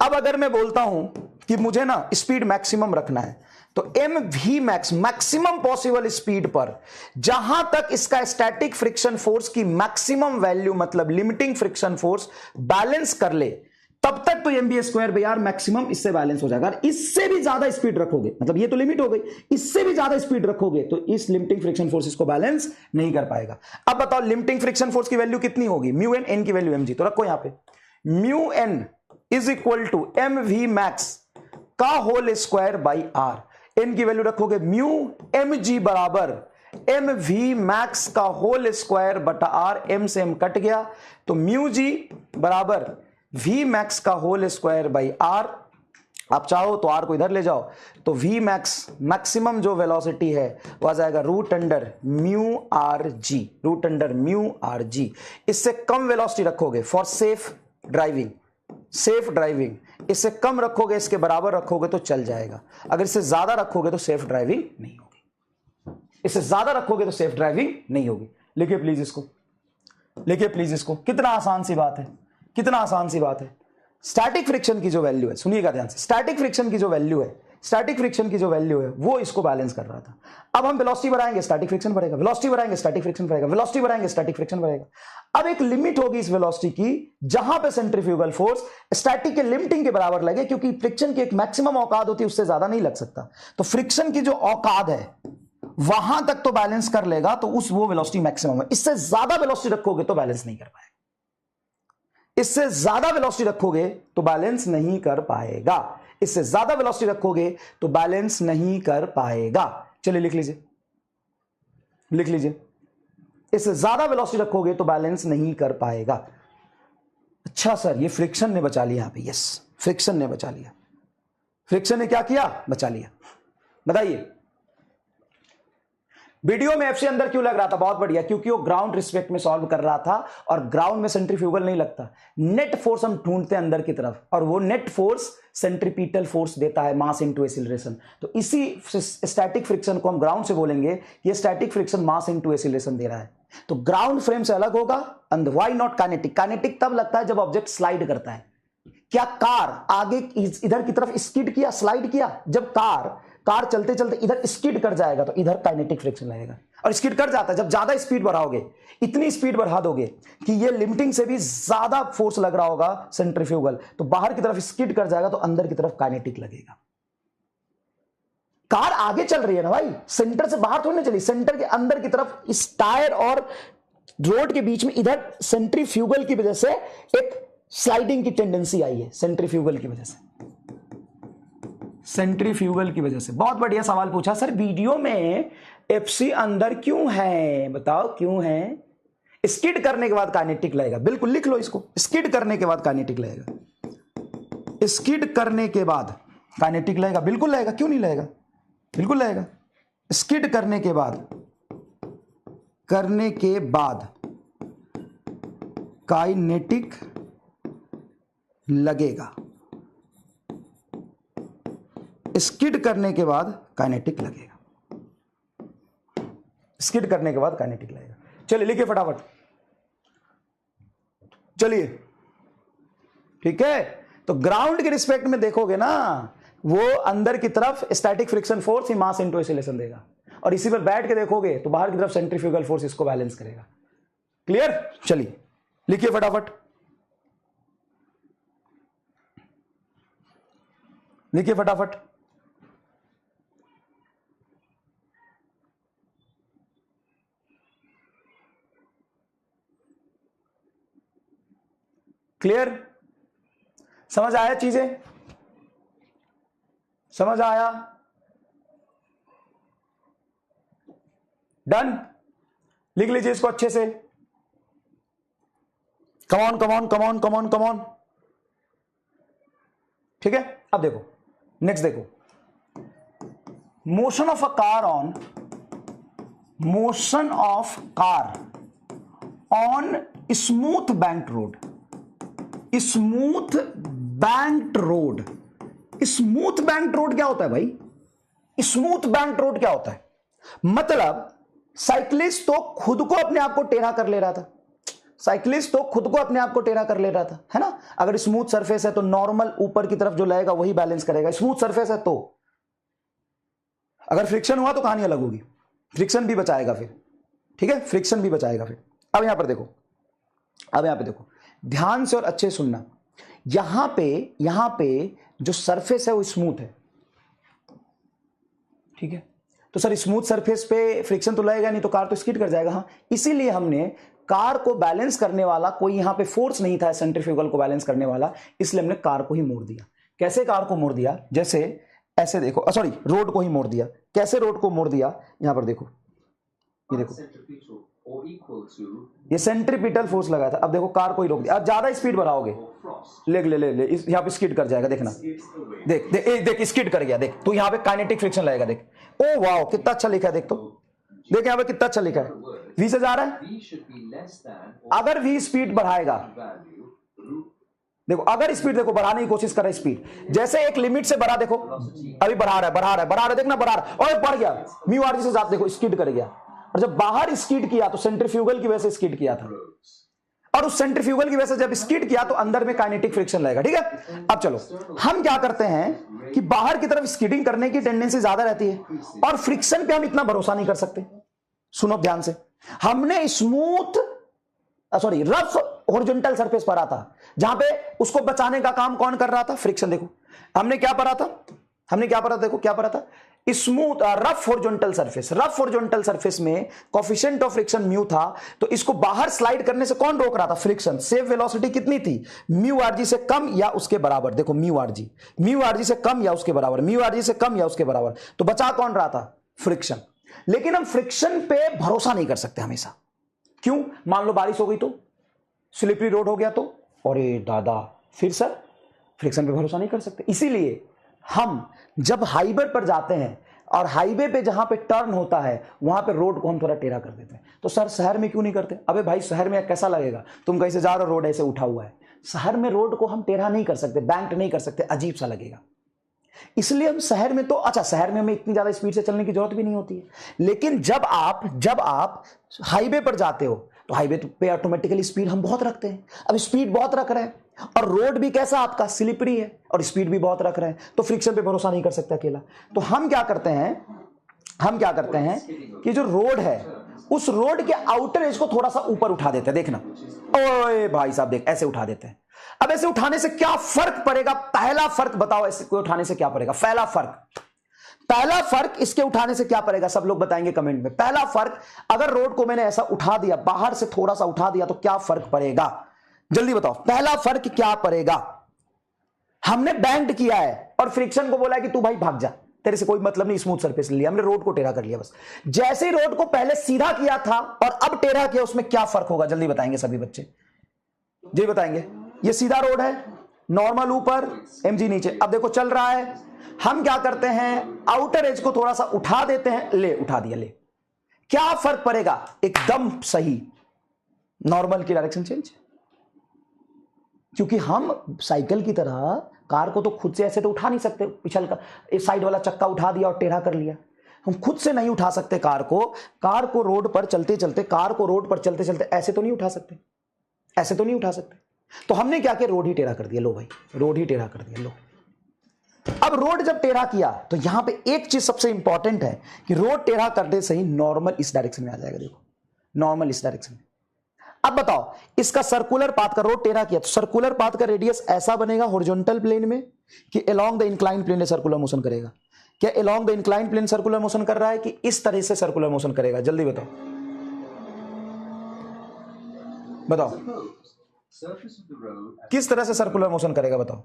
अब अगर मैं बोलता हूं कि मुझे ना स्पीड मैक्सिमम रखना है, तो MV max, maximum possible speed पर जहां तक इसका स्टैटिक फ्रिक्शन फोर्स की मैक्सिमम वैल्यू, मतलब लिमिटिंग फ्रिक्शन फोर्स बैलेंस कर ले, तब तक तो MBA square by R maximum इससे बैलेंस हो जाएगा। इससे भी ज्यादा स्पीड रखोगे, मतलब ये तो लिमिट हो गई, इससे भी ज्यादा स्पीड रखोगे तो इस लिमिटिंग फ्रिक्शन फोर्स इसको बैलेंस नहीं कर पाएगा। अब बताओ लिमिटिंग फ्रिक्शन फोर्स की वैल्यू कितनी होगी? म्यू एन, एन की वैल्यू mg, तो रखो यहां पे mu n is equal to MV max का whole square by R। N की वैल्यू रखोगे म्यू mg बराबर MV मैक्स का होल स्क्वायर बटा R, m से m कट गया, तो म्यू जी बराबर V मैक्स का होल स्क्वायर बाई R। आप चाहो तो R को इधर ले जाओ, तो V मैक्स, मैक्सिमम जो वेलोसिटी है वो आ जाएगा root under mu R G, root under mu R G. इससे कम वेलोसिटी रखोगे for safe driving, safe driving, इससे कम रखोगे, इसके बराबर रखोगे तो चल जाएगा, अगर इससे ज्यादा रखोगे तो सेफ ड्राइविंग नहीं होगी। इससे ज्यादा रखोगे तो सेफ ड्राइविंग नहीं होगी। लिखिए प्लीज इसको, लिखिए प्लीज इसको। कितना आसान सी बात है, कितना आसान सी बात है। स्टैटिक फ्रिक्शन की जो वैल्यू है, सुनिएगा ध्यान से, स्टैटिक फ्रिक्शन की जो वैल्यू है, स्टैटिक फ्रिक्शन की जो वैल्यू है वो इसको बैलेंस कर रहा था। अब हम वेलोसिटी बढ़ाएंगे, स्टैटिक फ्रिक्शन बढ़ेगा, वेलोसिटी बढ़ाएंगे, स्टैटिक फ्रिक्शन बढ़ेगा, वेलोसिटी बढ़ाएंगे, स्टैटिक फ्रिक्शन बढ़ेगा। अब एक लिमिट होगी इस वेलोसिटी की जहां पे सेंट्रीफ्यूगल फोर्स स्टैटिक के लिमिटिंग के बराबर लगे, क्योंकि फ्रिक्शन की एक मैक्सिमम औकात होती है, उससे ज्यादा नहीं लग सकता। तो फ्रिक्शन की जो औकात है वहां तक तो बैलेंस कर लेगा, तो उस वो वेलोसिटी मैक्सिमम है। इससे ज्यादा वेलोसिटी रखोगे तो बैलेंस नहीं कर पाएगा, इससे ज्यादा वेलोसिटी रखोगे तो बैलेंस नहीं कर पाएगा, इससे ज्यादा वेलोसिटी रखोगे तो बैलेंस नहीं कर पाएगा। चलिए लिख लीजिए, लिख लीजिए, इससे ज्यादा वेलोसिटी रखोगे तो बैलेंस नहीं कर पाएगा। अच्छा सर, ये फ्रिक्शन ने बचा लिया यहां पे, यस फ्रिक्शन ने बचा लिया, फ्रिक्शन ने क्या किया, बचा लिया। बताइए वीडियो में एफसी अंदर क्यों लग रहा था, बहुत बढ़िया, क्योंकि वो ग्राउंड रिस्पेक्ट में सॉल्व कर रहा था और ग्राउंड में सेंट्रीफ्यूगल नहीं लगता। नेट फोर्स हम ढूंढते हैं अंदर की तरफ, और वो नेट फोर्स सेंट्रीपिटल फोर्स देता है, मास इनटू एक्सीलरेशन। तो इसी स्टैटिक फ्रिक्शन को हम ग्राउंड से बोलेंगे, ये static friction mass into acceleration दे रहा है। तो ग्राउंड फ्रेम से अलग होगा, and why not kinetic. Kinetic तब लगता है जब ऑब्जेक्ट स्लाइड करता है। क्या कार आगे इधर की तरफ स्किड किया, स्लाइड किया? जब कार चलते चलते इधर स्किड कर जाएगा तो इधर काइनेटिक फ्रिक्शन लगेगा, और स्किड कर जाता है जब ज्यादा स्पीड बढ़ाओगे, इतनी स्पीड बढ़ा दोगे कि ये लिमिटिंग से भी ज्यादा फोर्स लग रहा होगा सेंट्रीफ्यूगल, तो बाहर की तरफ स्किड कर जाएगा, तो अंदर की तरफ काइनेटिक लगेगा। कार आगे चल रही है ना भाई, सेंटर से बाहर थोड़ी ना चली, सेंटर के अंदर की तरफ इस टायर और रोड के बीच में इधर सेंट्रीफ्यूगल की वजह से एक स्लाइडिंग की टेंडेंसी आई है, सेंट्रीफ्यूगल की वजह से, सेंट्रीफ्यूगल की वजह से। बहुत बढ़िया सवाल पूछा सर, वीडियो में एफसी अंदर क्यों है, बताओ क्यों है? स्किड करने के बाद काइनेटिक लगेगा, बिल्कुल लिख लो इसको, स्किड करने के बाद काइनेटिक लगेगा, स्किड करने के बाद काइनेटिक लगेगा, बिल्कुल लगेगा, क्यों नहीं लगेगा, बिल्कुल लगेगा। स्किड करने के बाद काइनेटिक लगेगा, स्किड करने के बाद काइनेटिक लगेगा, स्किड करने के बाद काइनेटिक लगेगा। चलिए लिखिए फटाफट, चलिए ठीक है। तो ग्राउंड के रिस्पेक्ट में देखोगे ना, वो अंदर की तरफ स्टैटिक फ्रिक्शन फोर्स ही मास इनटू एक्सीलरेशन देगा, और इसी पर बैठ के देखोगे तो बाहर की तरफ सेंट्रीफ्यूगल फोर्स इसको बैलेंस करेगा। क्लियर? चलिए लिखिए फटाफट, लिखिए फटाफट। क्लियर? समझ आया चीजें? समझ आया? डन? लिख लीजिए इसको अच्छे से। Come on come on come on come on come on, ठीक है। अब देखो नेक्स्ट, देखो motion of a car on, motion of car on smooth banked road, smooth banked road. Smooth banked road क्या होता है भाई? स्मूथ बैंक्ड रोड क्या होता है? मतलब साइक्लिस्ट तो खुद को अपने आप को टेढ़ा कर ले रहा था, साइक्लिस्ट तो खुद को अपने आप को टेढ़ा कर ले रहा था, है ना। अगर स्मूथ सरफेस है तो नॉर्मल ऊपर की तरफ जो लगेगा वही बैलेंस करेगा। स्मूथ सरफेस है तो अगर फ्रिक्शन हुआ तो कहानी अलग होगी, फ्रिक्शन भी बचाएगा फिर, ठीक है, फ्रिक्शन भी बचाएगा फिर। अब यहां पर देखो, अब यहां पे देखो ध्यान से और अच्छे सुनना। यहां पे जो सरफेस है वो स्मूथ है, ठीक है। तो सर स्मूथ सरफेस पे फ्रिक्शन तो लगेगा नहीं, तो कार तो स्किड कर जाएगा। हाँ, इसीलिए हमने कार को बैलेंस करने वाला कोई यहां पे फोर्स नहीं था सेंट्रीफ्यूगल को बैलेंस करने वाला, इसलिए हमने कार को ही मोड़ दिया। कैसे कार को मोड़ दिया? जैसे ऐसे देखो, सॉरी रोड को ही मोड़ दिया। कैसे रोड को मोड़ दिया? यहां पर देखो, ये देखो, ये सेंट्रीपिटल फोर्स लगा था। अब देखो कार को ही रोक दिया। अब ज्यादा स्पीड बढ़ाओगे, ले यहां पे स्किड कर जाएगा, देखना, देख देख स्किड कर गया, देख तो यहां पे काइनेटिक फ्रिक्शन लगेगा, देख। ओ वाओ, कितना अच्छा लिखा है, देख तो, देख यहां पे कितना अच्छा लिखा है, वी से जा रहा है। अगर वी स्पीड बढ़ाएगा, देखो अगर स्पीड देखो बढ़ाने की कोशिश कर रहा है, स्पीड जैसे एक लिमिट से बढ़ा, देखो अभी बढ़ा रहा है, देखना बढ़ा रहा है और बढ़ गया, म्यू आरजी से ज्यादा देखो स्किड कर गया। और जब बाहर स्किड किया तो सेंट्रीफ्यूगल की वजह से स्किड किया था, और उस सेंट्रीफ्यूगल की वजह से जब स्किड किया तो अंदर में काइनेटिक फ्रिक्शन लगेगा। ठीक है, अब चलो हम क्या करते हैं कि बाहर की तरफ स्किडिंग करने की टेंडेंसी ज्यादा रहती है और फ्रिक्शन पे हम इतना भरोसा नहीं कर सकते। सुनो ध्यान से, हमने स्मूथ रफ हॉरिजॉन्टल सरफेस पढ़ा था जहां पे उसको बचाने का काम कौन कर रहा था, फ्रिक्शन। देखो हमने क्या पढ़ा था, देखो क्या पढ़ा था, smooth rough horizontal surface. Rough horizontal surface में कोएफिशिएंट ऑफ फ्रिक्शन म्यू था, तो इसको बाहर स्लाइड करने से कौन रोक रहा था, फ्रिक्शन। सेफ वेलोसिटी कितनी थी, म्यू आरजी से कम या उसके बराबर। देखो म्यू आरजी से कम या उसके बराबर, म्यू आरजी से कम या उसके बराबर, तो बचा कौन रहा था, फ्रिक्शन। लेकिन हम फ्रिक्शन पे भरोसा नहीं कर सकते हमेशा। क्यों, मान लो बारिश हो गई तो, स्लिपरी रोड हो गया तो, अरे दादा फिर सर फ्रिक्शन पे भरोसा नहीं कर सकते। इसीलिए हम जब हाईवे पर जाते हैं और हाईवे पे जहां पे टर्न होता है वहां पे रोड को हम थोड़ा टेढ़ा कर देते हैं। तो सर शहर में क्यों नहीं करते, अबे भाई शहर में कैसा लगेगा, तुम कहीं से जा रहे हो रोड ऐसे उठा हुआ है, शहर में रोड को हम टेढ़ा नहीं कर सकते, बैंक्ड नहीं कर सकते, अजीब सा लगेगा। इसलिए हम शहर में तो अच्छा, शहर में हमें इतनी ज्यादा स्पीड से चलने की जरूरत भी नहीं होती है। लेकिन जब आप हाईवे पर जाते हो तो हाईवे पे ऑटोमेटिकली स्पीड हम बहुत रखते हैं। अब स्पीड बहुत रख रहे हैं और रोड भी कैसा आपका स्लिपरी है और स्पीड भी बहुत रख रहे हैं, तो फ्रिक्शन पे भरोसा नहीं कर सकते अकेला। तो हम क्या करते हैं कि जो रोड है उस रोड के आउटर एज को थोड़ा सा ऊपर उठा देते हैं। देखना, ओए भाई साहब देख, ऐसे उठा देते हैं। अब ऐसे उठाने से क्या फर्क पड़ेगा, पहला फर्क बताओ, ऐसे कोई उठाने से क्या पड़ेगा, पहला फर्क इसके उठाने से क्या पड़ेगा, सब लोग बताएंगे कमेंट में। पहला फर्क, अगर रोड को मैंने ऐसा उठा दिया, बाहर से थोड़ा सा उठा दिया, तो क्या फर्क पड़ेगा, जल्दी बताओ, पहला फर्क क्या पड़ेगा। हमने बैंड किया है और फ्रिक्शन को बोला कि तू भाई भाग जा, तेरे से कोई मतलब नहीं, स्मूथ सरफेस ले लिया, हमने रोड को टेढ़ा कर लिया बस। जैसे ही रोड को पहले सीधा किया था और अब टेढ़ा किया, उसमें क्या फर्क होगा, जल्दी बताएंगे सभी बच्चे, जी बताएंगे। ये सीधा रोड है, नॉर्मल ऊपर, एमजी नीचे। अब देखो चल रहा है, हम क्या करते हैं, आउटर एज को थोड़ा सा उठा देते हैं, ले उठा दिया, ले, क्या फर्क पड़ेगा, एकदम सही, नॉर्मल की डायरेक्शन चेंज। क्योंकि हम साइकिल की तरह कार को तो खुद से ऐसे तो उठा नहीं सकते, पिछल का एक साइड वाला चक्का उठा दिया और टेढ़ा कर लिया, हम खुद से नहीं उठा सकते कार को रोड पर चलते चलते ऐसे तो नहीं उठा सकते, तो हमने क्या किया, रोड ही टेढ़ा कर दिया, लो भाई रोड ही टेढ़ा कर दिया, लो। अब रोड जब टेढ़ा किया तो यहां पे एक चीज सबसे इंपॉर्टेंट है कि रोड टेढ़ा करते सही नॉर्मल इस डायरेक्शन में आ जाएगा, देखो नॉर्मल इस डायरेक्शन में। अब बताओ, इसका सर्कुलर पाथ का, रोड टेढ़ा किया तो सर्कुलर पाथ का रेडियस ऐसा बनेगा हॉरिजॉन्टल प्लेन में कि अलोंग द इंक्लाइंड प्लेन में सर्कुलर मोशन करेगा। क्या along the inclined plane circular motion कर रहा है कि इस तरह से सर्कुलर मोशन करेगा, जल्दी बताओ किस तरह से सर्कुलर मोशन करेगा, बताओ।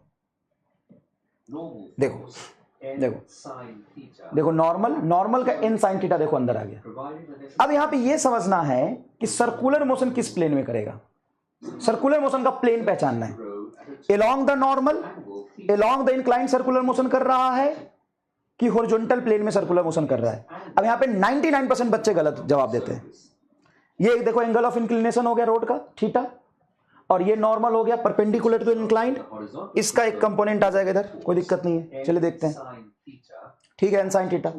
देखो नॉर्मल का n sin थीटा देखो अंदर आ गया। अब यहां पे ये समझना है कि सर्कुलर मोशन किस प्लेन में करेगा, सर्कुलर मोशन का प्लेन पहचानना है। Along the normal, along the inclined circular motion कर रहा है कि हॉरिजॉन्टल प्लेन में सर्कुलर मोशन कर रहा है। अब यहां पे 99% बच्चे गलत जवाब देते हैं। ये देखो एंगल ऑफ इंक्लिनेशन हो गया रोड का थीटा, और ये नॉर्मल हो गया परपेंडिकुलर टू इंक्लाइंड, इसका एक कंपोनेंट आ जाएगा इधर, कोई दिक्कत नहीं है, चलिए देखते हैं। ठीक है, sin थीटा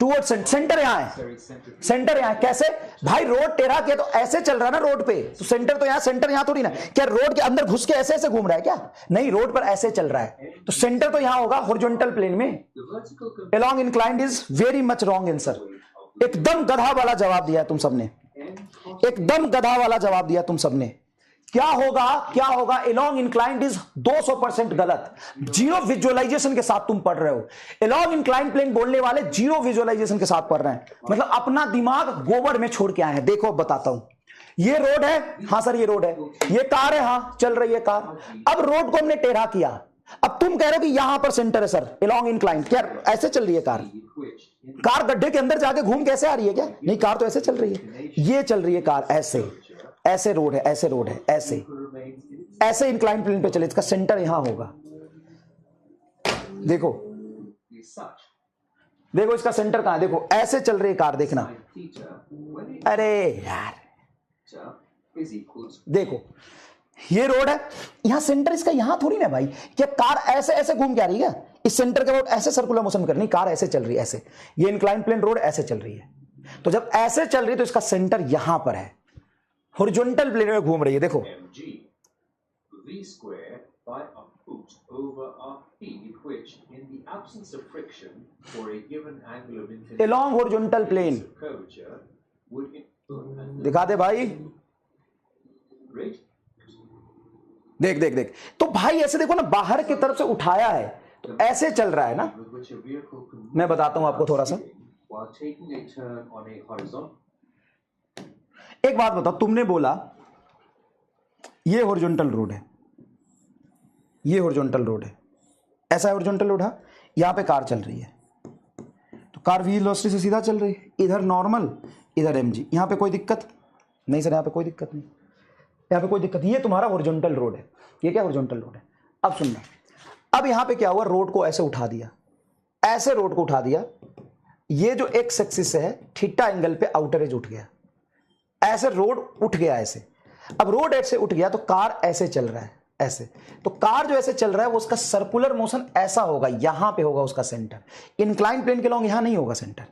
टुवर्ड सेंटर, यहां है, सेंटर यहां है। कैसे भाई, रोड टेढ़ा किया तो ऐसे चल रहा है ना रोड पे, तो सेंटर तो यहां, सेंटर यहां थोड़ी ना, क्या रोड के अंदर घुस के ऐसे ऐसे घूम रहा है क्या, नहीं, रोड पर ऐसे चल रहा है, तो सेंटर तो यहां होगा हॉरिजॉन्टल प्लेन में। Along inclined is very much wrong answer, एकदम गधा वाला जवाब दिया तुम सबने, एकदम गधा वाला जवाब दिया तुम सबने। क्या होगा, अलोंग इंक्लाइंड इज 200% गलत, जीरो विजुअलाइजेशन के साथ तुम पढ़ रहे हो। अलोंग इंक्लाइंड प्लेन बोलने वाले जीरो विजुअलाइजेशन के साथ पढ़ रहे हैं, मतलब अपना दिमाग गोबर में छोड़ के आए हैं। देखो बताता हूं, ये रोड है, हाँ सर ये रोड है, ये कार है, हाँ चल रही है कार। अब रोड को हमने टेढ़ा किया, अब तुम कह रहे हो कि यहां पर सेंटर है सर, अलोंग इंक्लाइंड, क्या ऐसे चल रही है कार गड्ढे के अंदर जाके घूम कैसे आ रही है क्या, नहीं कार तो ऐसे चल रही है, ये चल रही है कार ऐसे रोड है, ऐसे इंक्लाइन प्लेन पे चले, इसका सेंटर यहां होगा। देखो इसका सेंटर कहां है, देखो ऐसे चल रही है कार, देखना, अरे यार देखो ये रोड है, यहां सेंटर इसका यहां थोड़ी ना भाई, क्या कार ऐसे ऐसे घूम के आ रही है, इस सेंटर के बाद ऐसे सर्कुलर मोशन करनी, कार ऐसे चल रही है ऐसे, ये इंक्लाइन प्लेन रोड ऐसे चल रही है, तो जब ऐसे चल रही है तो इसका सेंटर यहां पर है, हॉरिजॉन्टल प्लेन में घूम रही है। देखो along horizontal plane, दिखा दे भाई, देख देख देख, तो भाई ऐसे देखो ना, बाहर की तरफ से उठाया है तो ऐसे चल रहा है ना। मैं बताता हूं आपको थोड़ा सा, एक बात बताओ, तुमने बोला ये हॉरिजॉन्टल रोड है, ये हॉरिजॉन्टल रोड है, ऐसा हॉरिजॉन्टल रोड है, यहां पे कार चल रही है, तो कार वी वेलोसिटी से सीधा चल रही है, इधर नॉर्मल इधर mg, यहां पे कोई दिक्कत नहीं सर, यहां पे कोई दिक्कत नहीं, यहां पे कोई दिक्कत, ये तुम्हारा हॉरिजॉन्टल रोड है, ये क्या हॉरिजॉन्टल रोड है। अब सुनना, अब यहां पे क्या हुआ, रोड को ऐसे उठा दिया, ऐसे रोड को उठा दिया, ये जो एक्स एक्सिस है थीटा एंगल पे आउटर एज उठ गया, ऐसे रोड उठ गया ऐसे, अब रोड ऐसे उठ गया तो कार ऐसे चल रहा है ऐसे, तो कार जो ऐसे चल रहा है वो उसका सर्कुलर मोशन ऐसा होगा, यहां पे होगा उसका सेंटर, इंक्लाइन प्लेन के लॉन्ग यहां नहीं होगा सेंटर,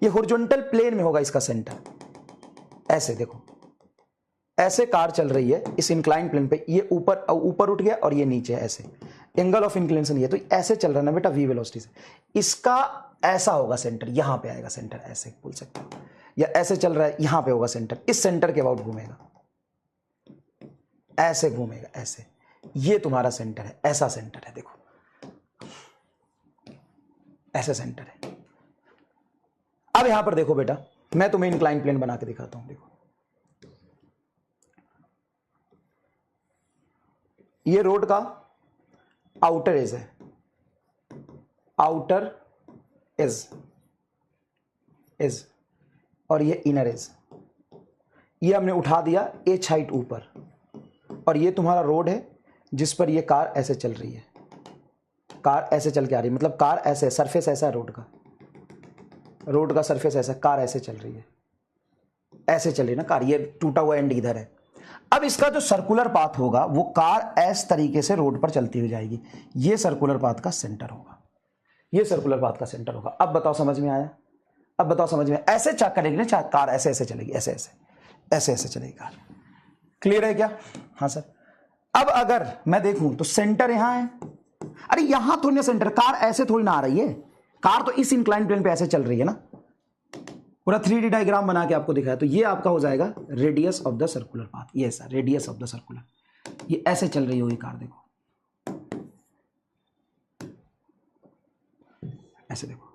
ये हॉरिजॉन्टल प्लेन में होगा इसका सेंटर, ऐसे देखो, ऐसे कार चल रही है इस इंक्लाइन प्लेन पे, ये ऊपर ऊपर उठ गया और ये नीचे ऐसे, एंगल ऑफ इंक्लिनेशन ये, तो ऐसे चल रहा है ना बेटा वी वेलोसिटी से, इसका ऐसा होगा सेंटर, यहां पे आएगा सेंटर, ऐसे बोल सकते हो, या ऐसे चल रहा है यहां पे होगा सेंटर, इस सेंटर के अबाउट घूमेगा, ऐसे घूमेगा ऐसे, ये तुम्हारा सेंटर है, ऐसा सेंटर है, देखो ऐसा सेंटर है। अब यहां पर देखो बेटा, मैं तुम्हें इंक्लाइन प्लेन बना के दिखाता हूं, देखो ये रोड का आउटर एज है, आउटर एज और ये इनर एज, ये हमने उठा दिया एच हाइट ऊपर, और ये तुम्हारा रोड है जिस पर ये कार ऐसे चल रही है, कार ऐसे चल के आ रही है, मतलब कार ऐसे, सरफेस ऐसा है रोड का सरफेस ऐसा, कार ऐसे चल रही है, ऐसे चल रही है ना कार, ये टूटा हुआ एंड इधर है। अब इसका जो सर्कुलर पाथ होगा वो कार ऐस तरीके से रोड पर चलती हुई जाएगी, ये सर्कुलर पाथ का सेंटर होगा, ये सर्कुलर पाथ का सेंटर होगा। अब बताओ समझ में आया, अब बताओ समझ में, ऐसे चेक करेगी ना कार, ऐसे ऐसे चलेगी, ऐसे ऐसे ऐसे ऐसे चलेगी कार, क्लियर है क्या? हाँ सर। अब अगर मैं देखूं तो सेंटर यहां है, अरे यहां थोड़ी ना सेंटर, कार ऐसे थोड़ी ना आ रही है, कार तो इस इंक्लाइन प्लेन पे ऐसे चल रही है ना, पूरा 3D डायग्राम बना के आपको दिखाया, तो ये आपका हो जाएगा radius of the circular path, ये ऐसा रेडियस ऑफ द सर्कुलर, ये ऐसे चल रही होगी कार, देखो ऐसे, देखो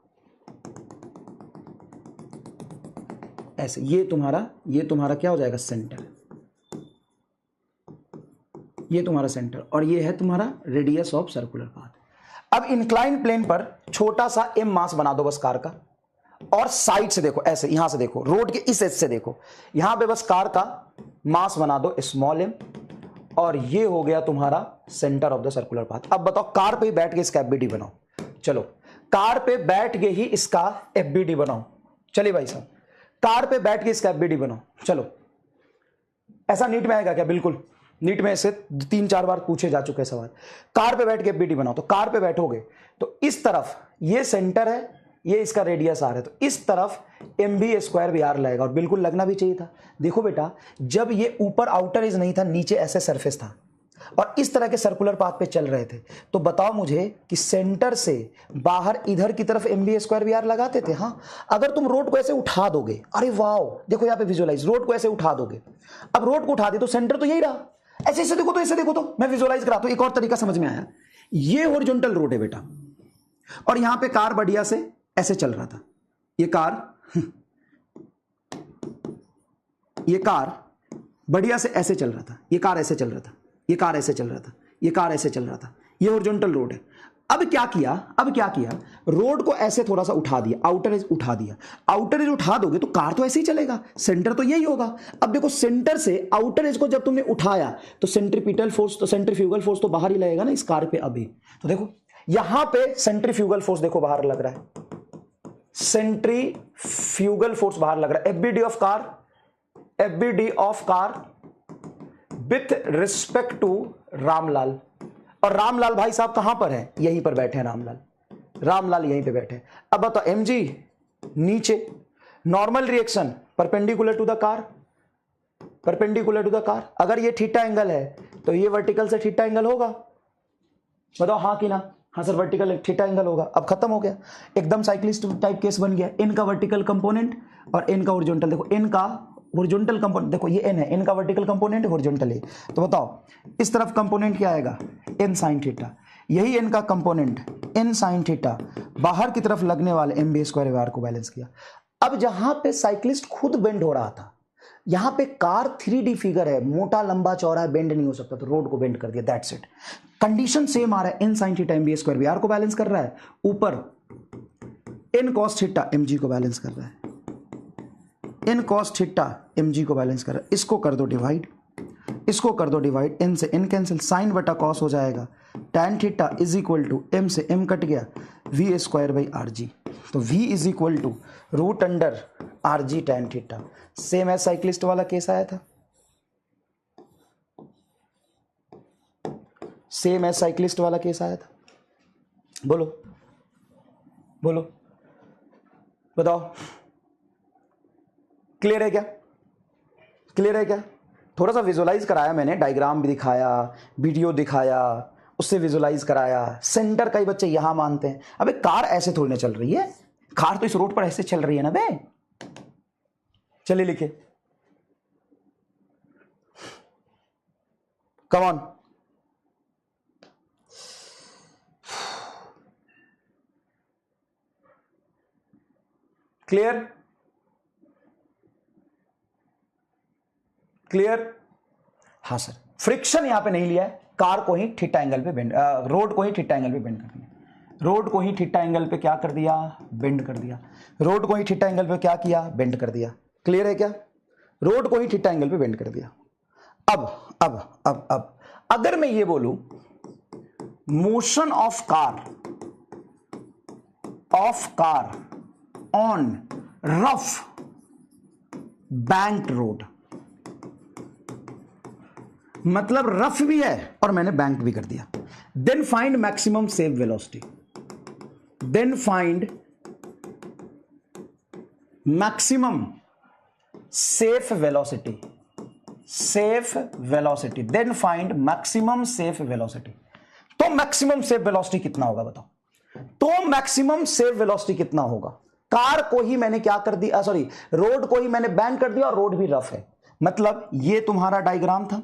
ऐसे, ये तुम्हारा क्या हो जाएगा, सेंटर, ये तुम्हारा सेंटर, और ये है तुम्हारा रेडियस ऑफ सर्कुलर पाथ। अब इंक्लाइन प्लेन पर छोटा सा m मास बना दो बस कार का, और साइड से देखो ऐसे, यहां से देखो, रोड के इस एज से देखो, यहां पे बस कार का मास बना दो स्मॉल m, और ये हो गया तुम्हारा centre of the circular path. अब बताओ कार पे ही बैठ के इसका एफबीडी बनाओ, चलो कार पे बैठ के ही इसका एफबीडी बनाओ, चलिए भाई साहब कार पे बैठ के इसका एफबीडी बनाओ, चलो ऐसा नीट में आएगा क्या? बिल्कुल नीट में से 3-4 बार पूछे जा चुके सवाल। कार पे बैठ के एफबीडी बनाओ, तो कार पे बैठोगे तो इस तरफ ये सेंटर है, ये इसका रेडियस आर है, तो इस तरफ mb स्क्वायर भी आर लगेगा, और बिल्कुल लगना भी चाहिए था। देखो बेटा, जब ये ऊपर आउटर एज नहीं था, नीचे ऐसे सरफेस था और इस तरह के सर्कुलर पाथ पे चल रहे थे, तो बताओ मुझे कि सेंटर से बाहर इधर की तरफ mb स्क्वायर भी आर लगाते थे। हाँ, अगर तुम रोड को ऐसे उठा दोगे, अरे वाह देखो यहाँ पे विजुअलाइज, रोड को ऐसे उठा दोगे, अब रोड को उठा दी तो सेंटर तो यही रहा, ऐसे ऐसे देखो तो, ऐसे देखो तो, मैं विजुअलाइज कराता हूं, एक और तरीका समझ में आया। ये हॉरिजॉन्टल रोड है बेटा, और यहां पे कार बढ़िया से ऐसे चल रहा था, ये कार बढ़िया से ऐसे चल रहा था, ये कार ऐसे चल रहा था, ये कार ऐसे चल रहा था, ये कार ऐसे चल रहा था, ये हॉरिजॉन्टल रोड है। अब क्या किया, रोड को ऐसे थोड़ा सा उठा दिया, आउटर एज उठा दिया, आउटर एज उठा दोगे तो कार तो ऐसे ही चलेगा, सेंटर तो यही होगा। अब देखो सेंटर से आउटर एज को जब तुमने उठाया तो सेंट्रीपिटल फोर्स, तो सेंट्रीफ्यूगल फोर्स तो बाहर ही लगेगा ना इस कार पे। अभी तो देखो यहां पे सेंट्रीफ्यूगल फोर्स देखो बाहर लग रहा है, सेंट्रीफ्यूगल फोर्स बाहर लग रहा है, FBD of car with respect to Ramlal. और रामलाल भाई साहब कहां पर है? यहीं पर बैठे हैं रामलाल, रामलाल यहीं पे बैठे। अब बताओ mg नीचे, normal reaction perpendicular to the car, perpendicular to the car. अगर ये थीटा एंगल है तो ये वर्टिकल से थीटा एंगल होगा, बताओ हाँ कि ना? हाँ सर, वर्टिकल थीटा एंगल होगा। अब खत्म हो गया, एकदम साइक्लिस्ट टाइप केस बन गया। इनका वर्टिकल कंपोनेंट और इनका हॉरिजॉन्टल, देखो इनका हॉरिजॉन्टल कंपोनेंट, देखो ये n है, इनका वर्टिकल कंपोनेंट हॉरिजॉन्टल है। तो बताओ इस तरफ कंपोनेंट क्या आएगा? n sin theta. यही इनका कंपोनेंट n sin थीटा, बाहर की तरफ लगने वाले mb स्क्वायर आर को बैलेंस किया। अब जहां पे साइक्लिस्ट खुद बेंड हो रहा था, यहां पे कार 3D फिगर है, मोटा लंबा चौड़ा है, बेंड नहीं हो सकता, तो रोड को बेंड कर दिया, दैट्स इट। कंडीशन सेम आ रहा है, n sin theta mb square R को बैलेंस कर रहा है, ऊपर n cos थीटा mg को बैलेंस कर रहा है, n cos थीटा mg को बैलेंस कर रहा है। इसको कर दो डिवाइड, इसको कर दो डिवाइड, n से n कैंसिल, साइन बटा कॉस हो जाएगा, tan theta is equal to m से m कट गया, v square by R G. तो v is equal to root under R G tan theta. Same है साइक्लिस्ट वाला case आया था, सेम है साइक्लिस्ट वाला केस आया था। बोलो बोलो बताओ, क्लियर है क्या? क्लियर है क्या? थोड़ा सा विजुअलाइज कराया मैंने, डायग्राम भी दिखाया, वीडियो दिखाया, उससे विजुअलाइज कराया। सेंटर कई बच्चे यहां मानते हैं, अबे कार ऐसे थोड़ी ना चल रही है, कार तो इस रोड पर ऐसे चल रही है ना बे। चलिए लिखे, कम ऑन। क्लियर? क्लियर? हाँ सर, फ्रिक्शन यहां पे नहीं लिया है, कार को ही थीटा एंगल पे बेंड, रोड को ही थीटा एंगल पे बेंड कर दिया, रोड को ही थीटा एंगल पे क्या कर दिया? बेंड कर दिया। रोड को ही थीटा एंगल पे क्या किया? बेंड कर दिया। क्लियर है क्या? रोड को ही थीटा एंगल पे बेंड कर दिया। अब अगर मैं ये बोलूं motion of car on rough banked road, मतलब रफ भी है और मैंने बैंक भी कर दिया, then find maximum safe velocity, then find maximum safe velocity, safe velocity, then find maximum safe velocity. तो मैक्सिमम सेफ वेलोसिटी कितना होगा बताओ? तो मैक्सिमम सेफ वेलोसिटी कितना होगा? कार को ही मैंने क्या कर दिया, सॉरी रोड को ही मैंने बैंक कर दिया और रोड भी रफ है, मतलब ये तुम्हारा डायग्राम था।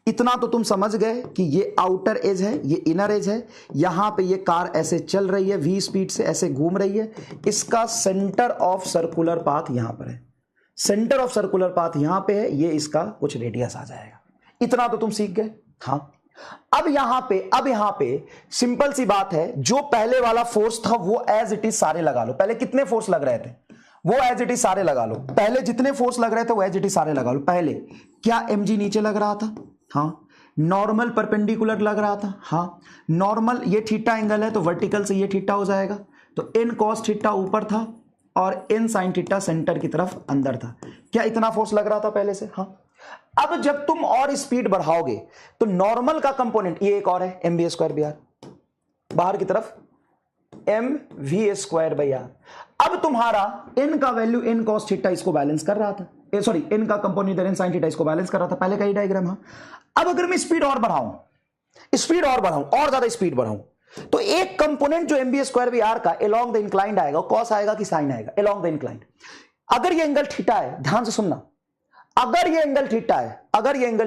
इतना तो तुम समझ गए कि ये आउटर एज है, ये इनर एज है, यहां पे ये कार ऐसे चल रही है, वी स्पीड से ऐसे घूम रही है, इसका सेंटर ऑफ सर्कुलर पाथ यहां पर है, सेंटर ऑफ सर्कुलर पाथ यहां पे है, ये इसका कुछ रेडियस आ जाएगा। इतना तो तुम सीख गए। हाँ, अब यहां पे सिंपल सी बात है, जो पहले वाला फोर्स था वो एज इट इज सारे लगा लो। पहले कितने फोर्स लग रहे थे वो एज इट इज सारे लगा लो, पहले जितने फोर्स लग रहे थे वो एज इट इज सारे लगा लो। पहले क्या mg नीचे लग रहा था? हाँ। नॉर्मल परपेंडिकुलर लग रहा था? हाँ। नॉर्मल, ये थीटा एंगल है तो वर्टिकल से ये थीटा हो जाएगा, तो n cos थीटा ऊपर था और n sin थीटा सेंटर की तरफ अंदर था। क्या इतना फोर्स लग रहा था पहले से? हाँ। अब जब तुम और स्पीड बढ़ाओगे तो नॉर्मल का कंपोनेंट ये एक और है mb स्क्वायर बी आर, बाहर की तरफ mv स्क्वायर बाई आर। अब तुम्हारा n का वैल्यू n cos थीटा इसको बैलेंस कर रहा था, सॉरी n का कंपोनेंट n sin थीटा इसको बैलेंस कर रहा था, पहले का ही डायग्राम। हाँ। अब अगर मैं स्पीड और बढ़ाऊं और ज्यादा स्पीड बढ़ाऊं, तो एक कंपोनेंट जो mb स्क्वायर बी आर का अलोंग द इंक्लाइंड आएगा, कॉस आएगा कि साइन आएगा? Along the inclined. अगर ये एंगल थीटा है, ध्यान से सुनना, अगर ये एंगल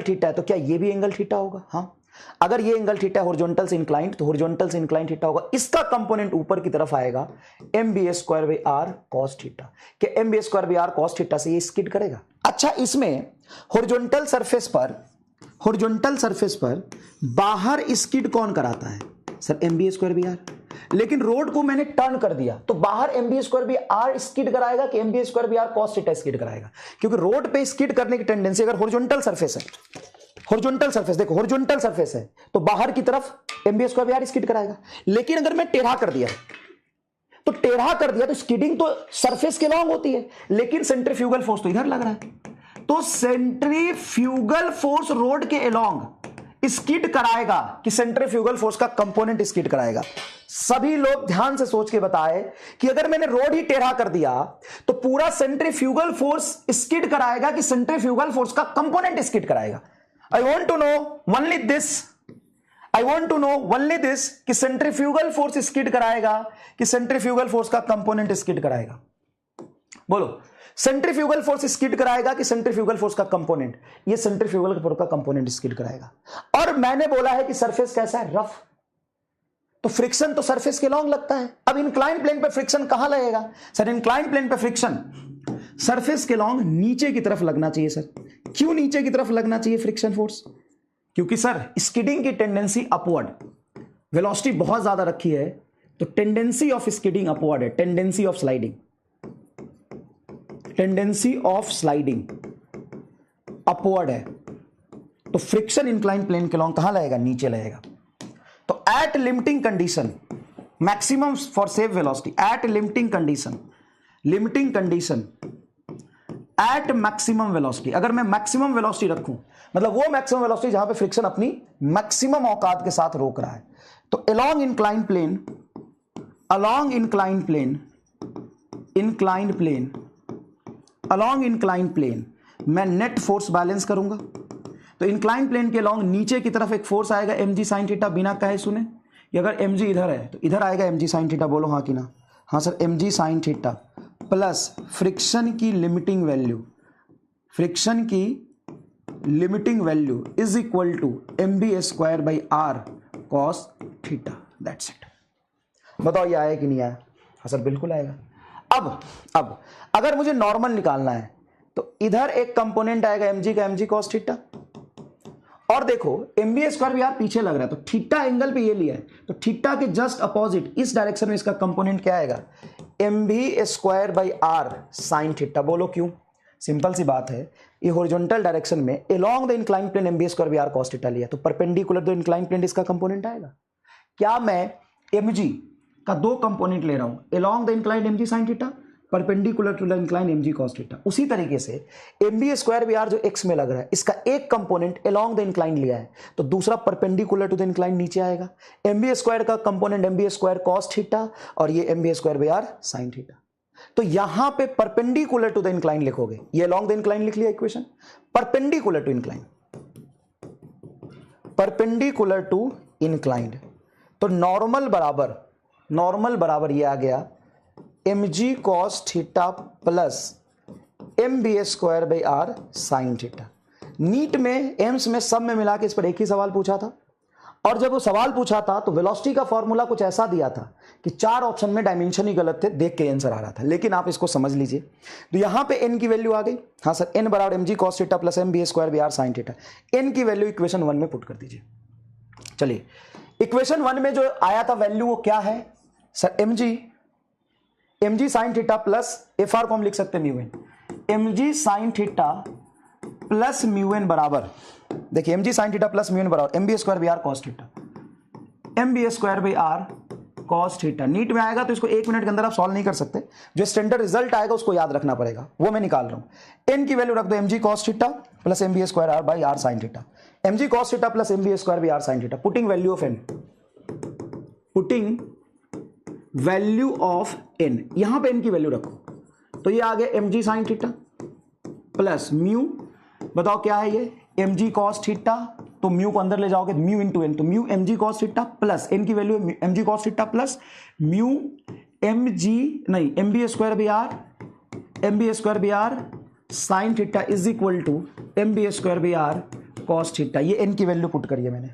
थीटा है तो क्या ये भी एंगल थीटा होगा? हाँ। अगर ये एंगल थीटा हॉरिजॉन्टल से इंक्लाइंड, तो हॉरिजॉन्टल से इंक्लाइंड थीटा होगा, इसका कंपोनेंट ऊपर की तरफ आएगा mb square by R cos theta. क्या mb square by R cos theta से ये स्किड करेगा? अच्छा, इसमें हॉरिजॉन्टल सरफेस पर बाहर स्किड कौन कराता है? Sir mb square by R. लेकिन रोड को मैंने टर्न कर दिया तो बाहर mb square by R skid कराएगा कि mb square by R cos theta skid कराएगा? क्योंकि रोड पे स्किड करने की टेंडेंसी, अगर हॉरिजॉन्टल सरफेस है, हॉरिजॉन्टल सरफेस है तो बाहर की तरफ mb square by R skid कराएगा। लेकिन अगर मैं टेढ़ा कर दिया तो स्किडिंग तो सरफेस के लॉन्ग होती है, लेकिन सेंट्रीफ्यूगल फोर्स तो इधर लग रहा है, तो सेंट्रीफ्यूगल फोर्स रोड के अलोंग स्किड कराएगा कि सेंट्रीफ्यूगल फोर्स का कंपोनेंट स्किड कराएगा। सभी लोग ध्यान से सोच के बताए कि अगर मैंने रोड ही टेढ़ा कर दिया तो पूरा सेंट्रीफ्यूगल फोर्स स्किड कराएगा कि सेंट्रीफ्यूगल फोर्स का कंपोनेंट स्किड कराएगा। I want to know only this कि सेंट्रीफ्यूगल फोर्स स्किड कराएगा कि सेंट्रीफ्यूगल फोर्स का कंपोनेंट स्किड कराएगा। बोलो, सेंट्रीफ्यूगल फोर्स स्किड कराएगा कि सेंट्रीफ्यूगल फोर्स का कंपोनेंट? ये सेंट्रीफ्यूगल फोर्स का कंपोनेंट स्किड कराएगा। और मैंने बोला है कि सरफेस कैसा है? रफ। तो फ्रिक्शन तो सरफेस के लॉन्ग लगता है। अब इंक्लाइन प्लेन पे फ्रिक्शन कहां लगेगा? सर इंक्लाइन प्लेन पे फ्रिक्शन सरफेस के लॉन्ग नीचे की तरफ लगना चाहिए। सर क्यों नीचे की तरफ लगना चाहिए फ्रिक्शन फोर्स? क्योंकि सर स्किडिंग की टेंडेंसी अपवर्ड, वेलोसिटी बहुत ज्यादा रखी है तो टेंडेंसी ऑफ स्किडिंग अपवर्ड है, टेंडेंसी ऑफ स्लाइडिंग अपवर्ड है। तो फ्रिक्शन इंक्लाइन प्लेन के लॉन्ग कहां लगेगा? नीचे लगेगा। तो at limiting condition maximum for safe velocity, at limiting condition at maximum velocity, अगर मैं मैक्सिमम वेलोसिटी रखूं, मतलब वो मैक्सिमम वेलोसिटी जहां पे फ्रिक्शन अपनी मैक्सिमम औकात के साथ रोक रहा है, तो अलोंग इंक्लाइन प्लेन मैं नेट फोर्स बैलेंस करूंगा। तो इंक्लाइन प्लेन के अलोंग नीचे की तरफ एक फोर्स आएगा mg sin थीटा, बिना कहे सुने। अगर mg इधर है तो इधर आएगा mg sin थीटा। बोलो हाँ कि ना? हाँ sir, mg sin theta plus friction की limiting value is equal to mb² by r cos theta. That's it. बताओ ये आया कि नहीं आया? हाँ सर बिल्कुल आएगा। अब अगर मुझे नॉर्मल निकालना है तो इधर एक कंपोनेंट आएगा mg का, mg cos थीटा। और देखो mb² भी यार पीछे लग रहा है तो थीटा एंगल पे ये लिया है, तो थीटा के जस्ट अपोजिट इस डायरेक्शन में इसका कंपोनेंट क्या आएगा? mb² by r sin theta. बोलो क्यों? सिंपल सी बात है, ये हॉरिजॉन्टल डायरेक्शन में along the incline plane mb² by r cos theta लिया, तो परपेंडिकुलर द इंक्लाइन प्लेन इसका कंपोनेंट आएगा। क्या मैं mg का दो कंपोनेंट ले रहा हूं, along the incline mg sin theta, perpendicular to the incline mg cos theta. उसी तरीके से mb² बाई r जो x में लग रहा है, इसका एक कंपोनेंट अलोंग द इंक्लाइन लिया है तो दूसरा परपेंडिकुलर टू द इंक्लाइन नीचे आएगा। mb² का कंपोनेंट mb² cos थीटा और ये mb² by r sin theta. तो यहां पे परपेंडिकुलर टू द इंक्लाइन लिखोगे, ये अलोंग द इंक्लाइन लिख लिया इक्वेशन, परपेंडिकुलर टू इंक्लाइन। तो नॉर्मल बराबर ये आ गया mg cos theta plus mb² by r sin theta. NEET में एम्स में सब में मिला के इस पर एक ही सवाल पूछा था, और जब वो सवाल पूछा था तो वेलोसिटी का फॉर्मूला कुछ ऐसा दिया था कि 4 ऑप्शन में डायमेंशन ही गलत थे, देख के आंसर आ रहा था। लेकिन आप इसको समझ लीजिए, तो यहां पे n की वैल्यू आ गई। हाँ सर, n बराबर mg cos theta plus mb² by r sin theta. n की वैल्यू इक्वेशन 1 में पुट कर दीजिए। चलिए, इक्वेशन 1 में जो आया था वैल्यू वो क्या है sir? mg sin theta plus fr को हम लिख सकते हैं mu N. mg sin theta plus mu N बराबर, देखिए mg sin theta plus mu N बराबर mb² by r cos theta, mb² by r cos theta. NEET में आएगा तो इसको 1 मिनट के अंदर आप सॉल्व नहीं कर सकते, जो स्टैंडर्ड रिजल्ट आएगा उसको याद रखना पड़ेगा, वो मैं निकाल रहा हूं। n की वैल्यू रख दो mg cos theta plus mb² by r sin theta, mg cos theta plus mb² by r sin theta. Putting value of n, यहां पे n की वैल्यू रखो, तो ये आ गया mg sin theta plus mu, बताओ क्या है ये? mg cos थीटा, तो म्यू को अंदर ले जाओगे म्यू इंटू एन, तो mu mg cos theta plus n की value mg cos theta plus mu mb² by r sin theta is equal to mb² by r cos theta. ये n की value put करिए मैंने,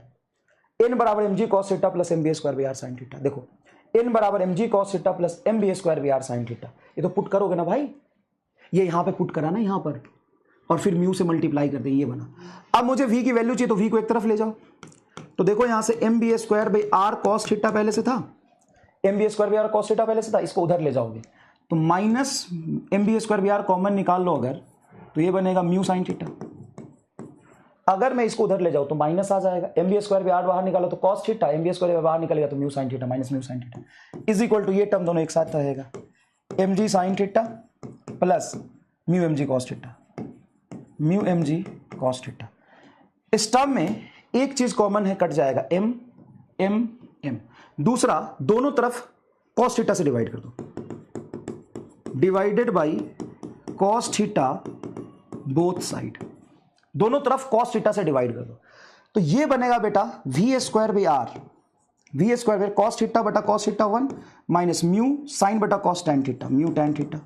n बराबर mg cos theta plus mb² by r sin theta. देखो n बराबर mg cos theta plus mb² by r sin theta, ये तो put करोगे ना भाई, ये यहां पे पुट करा ना यहां पर, और फिर म्यू से मल्टीप्लाई कर दे, ये बना। अब मुझे v की वैल्यू चाहिए तो v को एक तरफ ले जाओ, तो देखो यहां से mb² by r cos theta पहले से था, mb² by r cos theta पहले से था, इसको उधर ले जाओगे तो minus mb² by r common निकाल लो अगर, तो ये बनेगा म्यू sin थीटा। अगर मैं इसको उधर ले जाऊं तो माइनस आ जाएगा, mb² बाई r बाहर निकालो तो cos थीटा, mb² बाई बाहर निकलेगा तो mu sin theta, minus mu sin theta is equal to, ये टर्म दोनों एक साथ रहेगा, mg sin theta plus mu mg cos theta. Mu M G cos theta. इस टर्म में एक चीज कॉमन है, कट जाएगा एम एम एम। दूसरा, दोनों तरफ कॉस थीटा से डिवाइड कर दो, divided by cos theta both side, दोनों तरफ कॉस थीटा से डिवाइड कर दो। तो ये बनेगा बेटा V square by R, V square by cos theta बटा cos theta 1 minus mu sine बटा cos tan theta, mu tan theta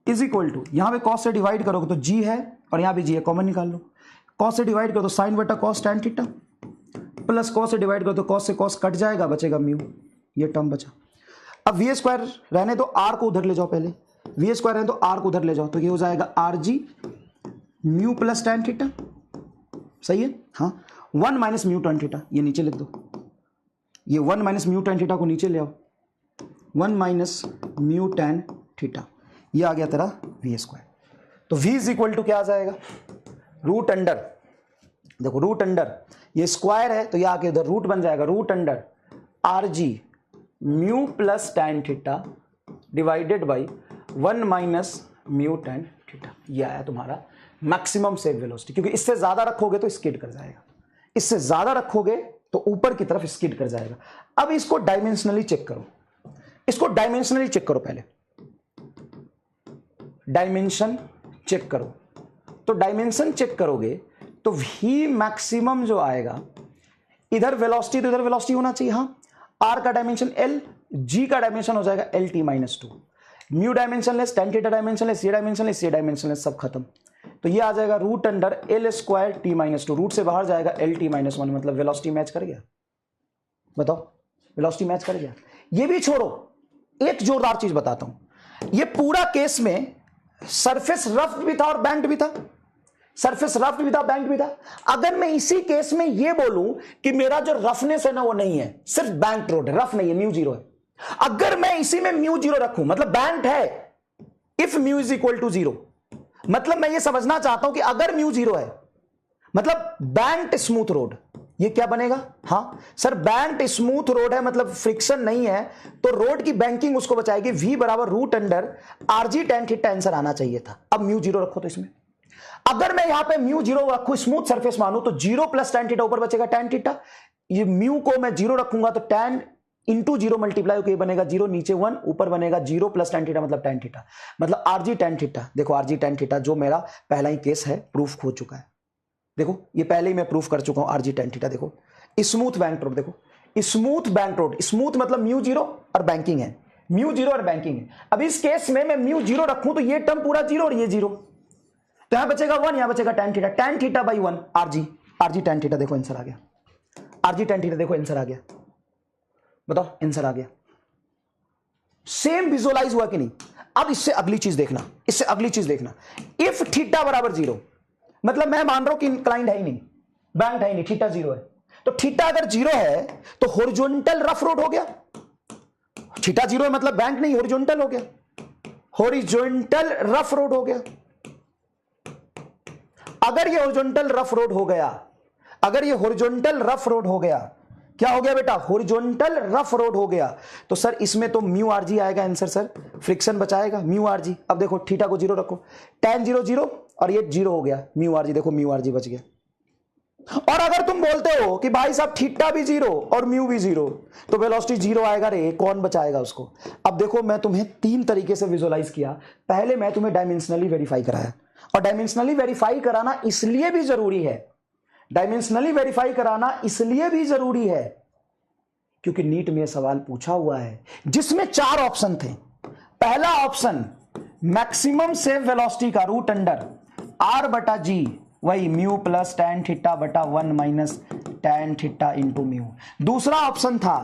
is equal to, यहां पे कॉस से डिवाइड करोगे तो जी है और यहां भी जी है, कॉमन निकाल लो। कॉस से डिवाइड करो तो साइन बटा cos tan theta, plus cos से डिवाइड करो तो कॉस से कॉस कट जाएगा, बचेगा म्यू, ये टर्म बचा। अब वी स्क्वायर रहने दो, आर को उधर ले जाओ, पहले वी स्क्वायर रहने दो, आर को उधर ले जाओ, तो ये हो जाएगा are G mu plus tan theta, सही है। हाँ, 1 माइनस म्यू टैन थीटा, ये नीचे लिख दो, ये 1 माइनस म्यू टैन थीटा को नीचे ले आओ, 1 माइनस म्यू टैन थीटा, ये आ गया तेरा वी स्क्वायर। तो v इज इक्वल टू क्या आ जाएगा, रूट अंडर, देखो रूट अंडर, ये स्क्वायर है तो ये आके उधर रूट बन जाएगा, root under R G mu plus tan theta divided by 1 minus mu tan theta. ये आया तुम्हारा मैक्सिमम सेव वेलोसिटी, क्योंकि इससे ज्यादा रखोगे तो स्किड कर जाएगा, इससे ज्यादा रखोगे तो ऊपर की तरफ स्किड कर जाएगा। अब इसको डायमेंशनली चेक करो, इसको डायमेंशनली चेक करो, पहले डायमेंशन चेक करो। तो डायमेंशन चेक करोगे तो v मैक्सिमम जो आएगा, इधर वेलोसिटी तो इधर वेलोसिटी होना चाहिए, हाँ, r का डायमेंशन l, g का डायमेंशन हो जाएगा l t minus 2, mu dimensionless, tan theta dimensionless, ये डायमेंशनलेस, ये डायमेंशनलेस, सब खत्म। तो ये आ जाएगा root under L square T minus 2, root से बाहर जाएगा एल टी माइनस 1, मतलब वेलोसिटी मैच कर गया। बताओ, वेलोसिटी मैच कर गया। ये भी छोड़ो, एक जोरदार चीज बताता हूं, ये पूरा केस में सरफेस रफ भी था और बैंक्ड भी था, सरफेस रफ भी था, बैंक्ड भी था। अगर मैं इसी केस में ये बोलूं कि मेरा जो रफनेस है ना वो नहीं है, सिर्फ बैंक्ड रोड है, रफ नहीं है, म्यू जीरो है, अगर मैं इसी में म्यू जीरो रखूं, मतलब बैंक्ड है, if mu is equal to zero, मतलब मैं ये समझना चाहता हूं कि अगर म्यू जीरो है मतलब बैंक्ड स्मूथ रोड, ये क्या बनेगा, हाँ सर बैंक्ड स्मूथ रोड है मतलब फ्रिक्शन नहीं है, तो रोड की बैंकिंग उसको बचाएगी, v बराबर root under R G tan theta, answer आना चाहिए था। अब म्यू जीरो रखो तो इसमें, अगर मैं यहां पे म्यू जीरो रखूं, स्मूथ सरफेस मानू, तो जीरो प्लस टैन थीटा, ऊपर बचेगा टैन थीटा, ये म्यू को मैं जीरो रखूंगा तो टैन इंटू जीरो मल्टीप्लाई होकर बनेगा जीरो, नीचे 1, ऊपर बनेगा जीरो प्लस टैन थीटा मतलब टैन थीटा, मतलब आरजी टैन थीटा। देखो आरजी टैन थीटा जो मेरा पहला ही केस है, प्रूफ हो चुका है, देखो ये पहले ही मैं प्रूफ कर चुका हूं, आरजी टैन थीटा। देखो स्मूथ बैंक रोड, देखो स्मूथ बैंक रोड, स्मूथ मतलब म्यू जीरो और बैंकिंग है, म्यू जीरो और बैंकिंग है। अब इस केस में मैं म्यू जीरो रखूं तो ये टर्म पूरा जीरो और ये जीरो, तो यहां बचेगा 1, यहां बचेगा tan theta, tan theta by 1 R G, R G tan theta, देखो आंसर आ गया, आरजी टैन थीटा, देखो आंसर आ गया, बताओ आंसर आ गया। सेम विजुअलाइज हुआ कि नहीं। अब इससे अगली चीज देखना, इससे अगली चीज देखना, इफ थीटा बराबर जीरो, मतलब मैं मान रहा हूं कि इंक्लाइंड है ही नहीं, बैंक्ड है ही नहीं, थीटा जीरो है, तो थीटा अगर जीरो है तो हॉरिजॉन्टल रफ रोड हो गया, थीटा जीरो है मतलब बैंक नहीं, हॉरिजॉन्टल हो गया, हॉरिजॉन्टल रफ रोड हो गया। अगर ये हॉरिजॉन्टल रफ रोड हो गया, अगर ये हॉरिजॉन्टल रफ रोड हो गया, क्या हो गया बेटा, हॉरिजॉन्टल रफ रोड हो गया, तो सर इसमें तो म्यू आरजी आएगा आंसर, सर फ्रिक्शन बचाएगा म्यू आरजी। अब देखो थीटा को जीरो रखो, टैन जीरो जीरो और ये जीरो हो गया, म्यू आरजी, देखो म्यू आरजी बच गया। और अगर तुम बोलते हो कि भाई साहब थीटा भी जीरो और म्यू भी जीरो, तो वेलोसिटी जीरो आएगा रे, कौन बचाएगा उसको। अब देखो मैं तुम्हें 3 तरीके से विजुअलाइज किया, पहले मैं तुम्हें डायमेंशनली वेरीफाई कराया, और डायमेंशनली वेरीफाई कराना इसलिए भी जरूरी है, डायमेंशनली वेरीफाई कराना इसलिए भी जरूरी है क्योंकि नीट में सवाल पूछा हुआ है जिसमें 4 ऑप्शन थे। पहला ऑप्शन मैक्सिमम सेव वेलोसिटी का रूट अंडर आर बटा जी, वही म्यू प्लस टैन थीटा बटा 1 minus tan theta into mu. दूसरा ऑप्शन था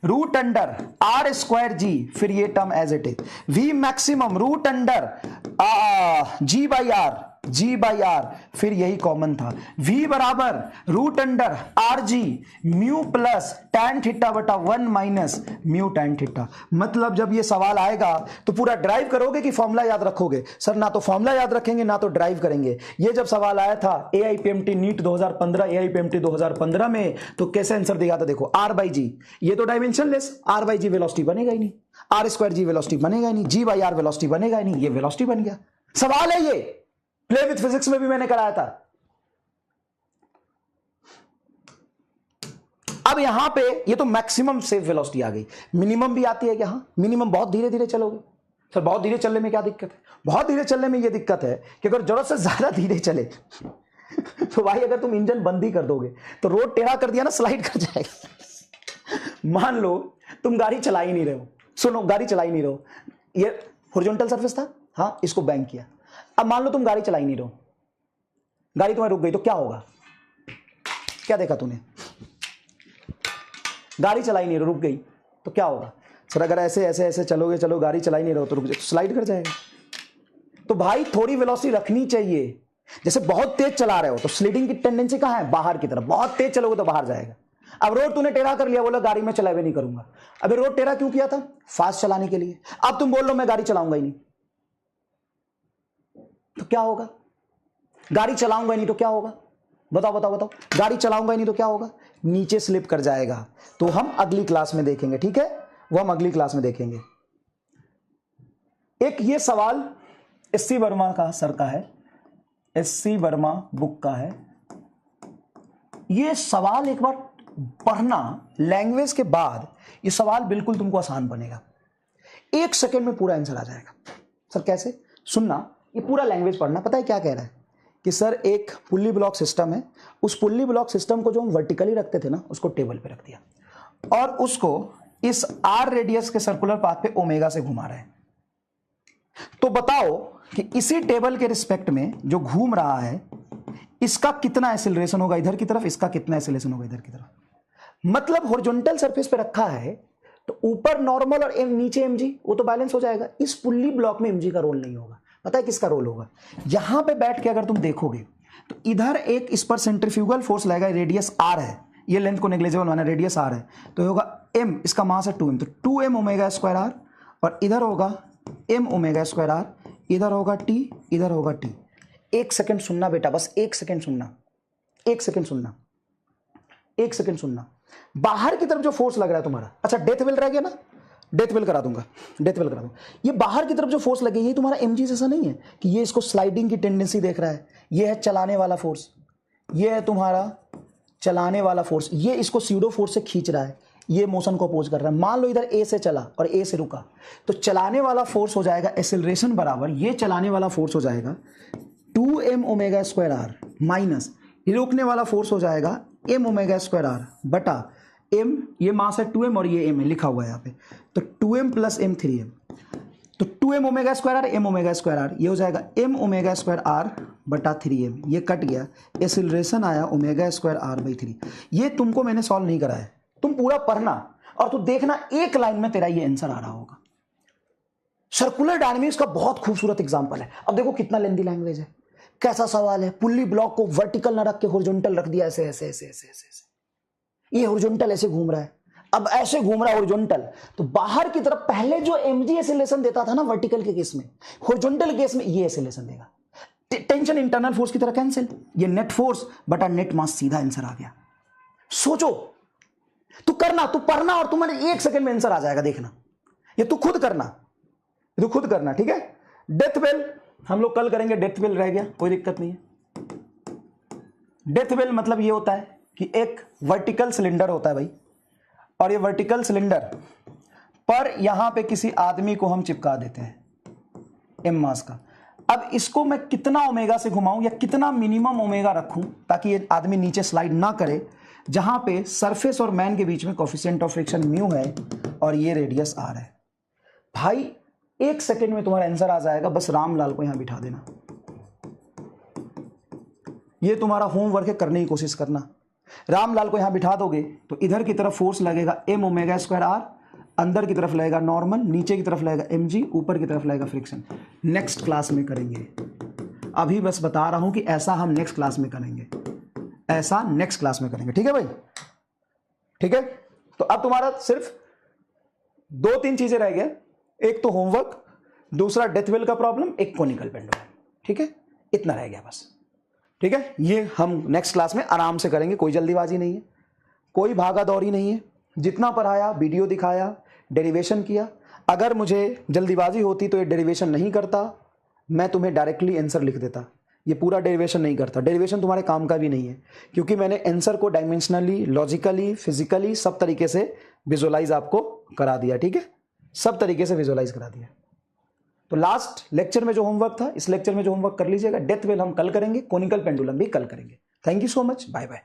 root under R square G, फिर ये term as it is, V maximum root under G by R, G by R, फिर यही common था, v बराबर root under R G mu plus tan theta बटा 1 minus mu tan theta. मतलब जब ये सवाल आएगा तो पूरा ड्राइव करोगे कि फॉर्मूला याद रखोगे, सर ना तो फॉर्मूला याद रखेंगे ना तो ड्राइव करेंगे। ये जब सवाल आया था AIPMT नीट 2015, AIPMT 2015 में, तो कैसे आंसर दिया था, देखो आर बाई जी, ये तो dimensionless, R by G velocity बनेगा ही नहीं, आर स्क्वायर जी वेलोसिटी बनेगा ही नहीं, जी बाई आर वेलोसिटी बनेगा ही नहीं, ये वेलोसिटी बन गया। सवाल है ये, प्ले विथ फिजिक्स में भी मैंने कराया था। अब यहां पे ये तो मैक्सिमम सेफ वेलोसिटी आ गई, मिनिमम भी आती है क्या? हाँ, मिनिमम बहुत धीरे धीरे चलोगे। सर बहुत धीरे चलने में क्या दिक्कत है? बहुत धीरे चलने में ये दिक्कत है कि अगर जरूरत से ज्यादा धीरे चले तो भाई अगर तुम इंजन बंद ही कर दोगे तो रोड टेढ़ा कर दिया ना, स्लाइड कर जाएगा। मान लो तुम गाड़ी चला ही नहीं रहे हो, सुनो गाड़ी चला ही नहीं रहे हो, ये हॉरिजॉन्टल सरफेस था, हाँ इसको बैंक किया। अब मान लो तुम गाड़ी चला ही नहीं रहे हो, गाड़ी तुम्हें रुक गई तो क्या होगा? क्या देखा तूने? गाड़ी चलाई नहीं रहो, रुक गई तो क्या होगा? सर अगर ऐसे ऐसे ऐसे चलोगे, चलो गाड़ी चलाई नहीं रहो तो रुक जाए, स्लाइड कर जाएगा। तो भाई थोड़ी वेलोसिटी रखनी चाहिए। जैसे बहुत तेज चला रहे हो तो स्लीडिंग की टेंडेंसी कहां है? बाहर की तरफ। बहुत तेज चलोगे तो बाहर जाएगा। अब रोड तूने टेढ़ा कर लिया, बोला गाड़ी में चलावे नहीं करूंगा। अबे रोड टेढ़ा क्यों किया था? फास्ट चलाने के लिए। अब तुम बोल लो मैं गाड़ी चलाऊंगा ही नहीं, तो क्या होगा? गाड़ी चलाऊंगा ही नहीं तो क्या होगा? बताओ बताओ बताओ। गाड़ी चलाऊंगा ही नहीं तो क्या होगा? नीचे स्लिप कर जाएगा। तो हम अगली क्लास में देखेंगे, ठीक है? वो हम अगली क्लास में देखेंगे। एक ये सवाल एससी वर्मा का सर का है, एससी वर्मा बुक का है। ये सवाल एक बार पढ़ना लैंग्वेज के बाद, ये सवाल बिल्कुल तुमको आसान बनेगा। 1 सेकेंड में पूरा आंसर आ जाएगा। सर कैसे? सुनना, ये पूरा लैंग्वेज पढ़ना। पता है क्या कह रहा है कि सर एक पुल्ली ब्लॉक सिस्टम है, उस पुल्ली ब्लॉक सिस्टम को जो हम वर्टिकली रखते थे ना, उसको टेबल पे रख दिया और उसको इस आर रेडियस के सर्कुलर पाथ पे ओमेगा से घुमा रहे हैं। तो बताओ कि इसी टेबल के रिस्पेक्ट में जो घूम रहा है, इसका कितना एक्सीलरेशन होगा इधर की तरफ, इसका कितना एक्सीलरेशन होगा इधर की तरफ। मतलब हॉरिजॉन्टल सरफेस पे रखा है तो ऊपर नॉर्मल और नीचे एमजी, वो तो बैलेंस हो जाएगा। इस पुल्ली ब्लॉक में एमजी का रोल नहीं होगा। पता है किसका रोल होगा? यहां पे बैठ के अगर तुम देखोगे तो इधर एक इस पर सेंट्रीफ्यूगल फोर्स लगेगा, रेडियस आर है, ये लेंथ को नेग्लिजिबल माना, रेडियस आर है, तो होगा एम, इसका मास है 2m, तो 2m ओमेगा स्क्वायर आर, और इधर होगा m ओमेगा स्क्वायर आर, इधर होगा t, इधर होगा t। 1 सेकंड सुनना बेटा, बस 1 सेकंड सुनना, 1 सेकंड सुनना, 1 सेकंड सुनना। बाहर की तरफ जो फोर्स लग रहा है तुम्हारा, अच्छा डेथ वेल रह गया ना, डेथ वेल करा दूंगा, डेथ वेल करा दूंगा। ये बाहर की तरफ जो फोर्स लगे, ये तुम्हारा एमजी जैसा नहीं है कि ये इसको स्लाइडिंग की टेंडेंसी देख रहा है। ये है चलाने वाला फोर्स, ये है तुम्हारा चलाने वाला फोर्स, ये इसको सीडो फोर्स से खींच रहा है, ये मोशन को अपोज कर रहा है। मान लो इधर ए से चला और ए से रुका, तो चलाने वाला फोर्स हो जाएगा एक्सेलरेशन बराबर, ये चलाने वाला फोर्स हो जाएगा 2m omega square are minus रोकने वाला फोर्स हो जाएगा m ओमेगा स्क्वायर आर बटा m, ये मास है 2m और ये m है लिखा हुआ है यहाँ पे, तो 2m प्लस m 3m, तो 2m ओमेगा स्क्वायर आर m ओमेगा स्क्वायर आर, ये हो जाएगा m ओमेगा स्क्वायर आर बटा 3m, ये कट गया, एक्सेलरेशन आया ओमेगा स्क्वायर आर बाई 3। ये तुमको मैंने सॉल्व नहीं कराया है, तुम पूरा पढ़ना और तू देखना एक लाइन में तेरा ये आंसर आ रहा होगा। सर्कुलर डायनामिक्स का बहुत खूबसूरत एग्जांपल है। अब देखो कितना लेंथी लैंग्वेज है, कैसा सवाल है। पुल्ली ब्लॉक को वर्टिकल ना रख के हॉरिजॉन्टल रख दिया, ऐसे ऐसे ऐसे ऐसे ऐसे। ये हॉरिजॉन्टल ऐसे घूम रहा है, अब ऐसे घूम रहा है हॉरिजॉन्टल, तो बाहर की तरफ पहले जो एमजी एक्सेलरेशन देता था ना वर्टिकल के केस में, हॉरिजॉन्टल केस में ये एक्सेलरेशन देगा। टेंशन इंटरनल फोर्स की तरह कैंसिल, ये नेट फोर्स बटा नेट मास, सीधा आंसर आ गया। सोचो, तू करना, तू पढ़ना और तुम्हारे 1 सेकंड में आंसर आ जाएगा, देखना। ये तू खुद करना, तू खुद करना, ठीक है। डेथ वेल हम लोग कल करेंगे, डेथ वेल रह गया, कोई दिक्कत नहीं है। डेथ वेल मतलब ये होता है कि एक वर्टिकल सिलेंडर होता है भाई, और ये वर्टिकल सिलेंडर पर यहां पे किसी आदमी को हम चिपका देते हैं एम मास का। अब इसको मैं कितना ओमेगा से घुमाऊं या कितना मिनिमम ओमेगा रखूं ताकि ये आदमी नीचे स्लाइड ना करे, जहां पे सरफेस और मैन के बीच में कोफिशिएंट ऑफ फ्रिक्शन म्यू है और ये रेडियस आर है। भाई 1 सेकंड में तुम्हारा आंसर आ जाएगा, बस रामलाल को यहां बिठा देना। ये तुम्हारा होमवर्क है, करने की कोशिश करना। रामलाल को यहां बिठा दोगे तो इधर की तरफ फोर्स लगेगा m ओमेगा स्क्वायर आर, अंदर की तरफ लगेगा नॉर्मल, नीचे की तरफ लगेगा mg, ऊपर की तरफ लगेगा फ्रिक्शन। नेक्स्ट क्लास में करेंगे, अभी बस बता रहा हूं कि ऐसा हम नेक्स्ट क्लास में करेंगे, ऐसा नेक्स्ट क्लास में करेंगे, ठीक है भाई, ठीक है। तो अब तुम्हारा सिर्फ 2-3 चीजें रह गए, एक तो होमवर्क, दूसरा डेथ वेल का प्रॉब्लम, एक कोनिकल पेंडुलम, ठीक है, इतना रह गया बस, ठीक है। ये हम नेक्स्ट क्लास में आराम से करेंगे, कोई जल्दीबाजी नहीं है, कोई भागा दौड़ी नहीं है। जितना पढ़ाया, वीडियो दिखाया, डेरिवेशन किया। अगर मुझे जल्दीबाजी होती तो ये डेरिवेशन नहीं करता, मैं तुम्हें डायरेक्टली आंसर लिख देता। ये पूरा डेरिवेशन नहीं करता, डेरिवेशन तुम्हारे काम का भी नहीं है, क्योंकि मैंने आंसर को डायमेंशनली, लॉजिकली, फिजिकली सब तरीके से विजुअलाइज आपको करा दिया, ठीक है, सब तरीके से विजुअलाइज करा दिया। तो लास्ट लेक्चर में जो होमवर्क था, इस लेक्चर में जो होमवर्क कर लीजिएगा। डेथ वेल हम कल करेंगे, कोनिकल पेंडुलम भी कल करेंगे। Thank you so much, bye bye.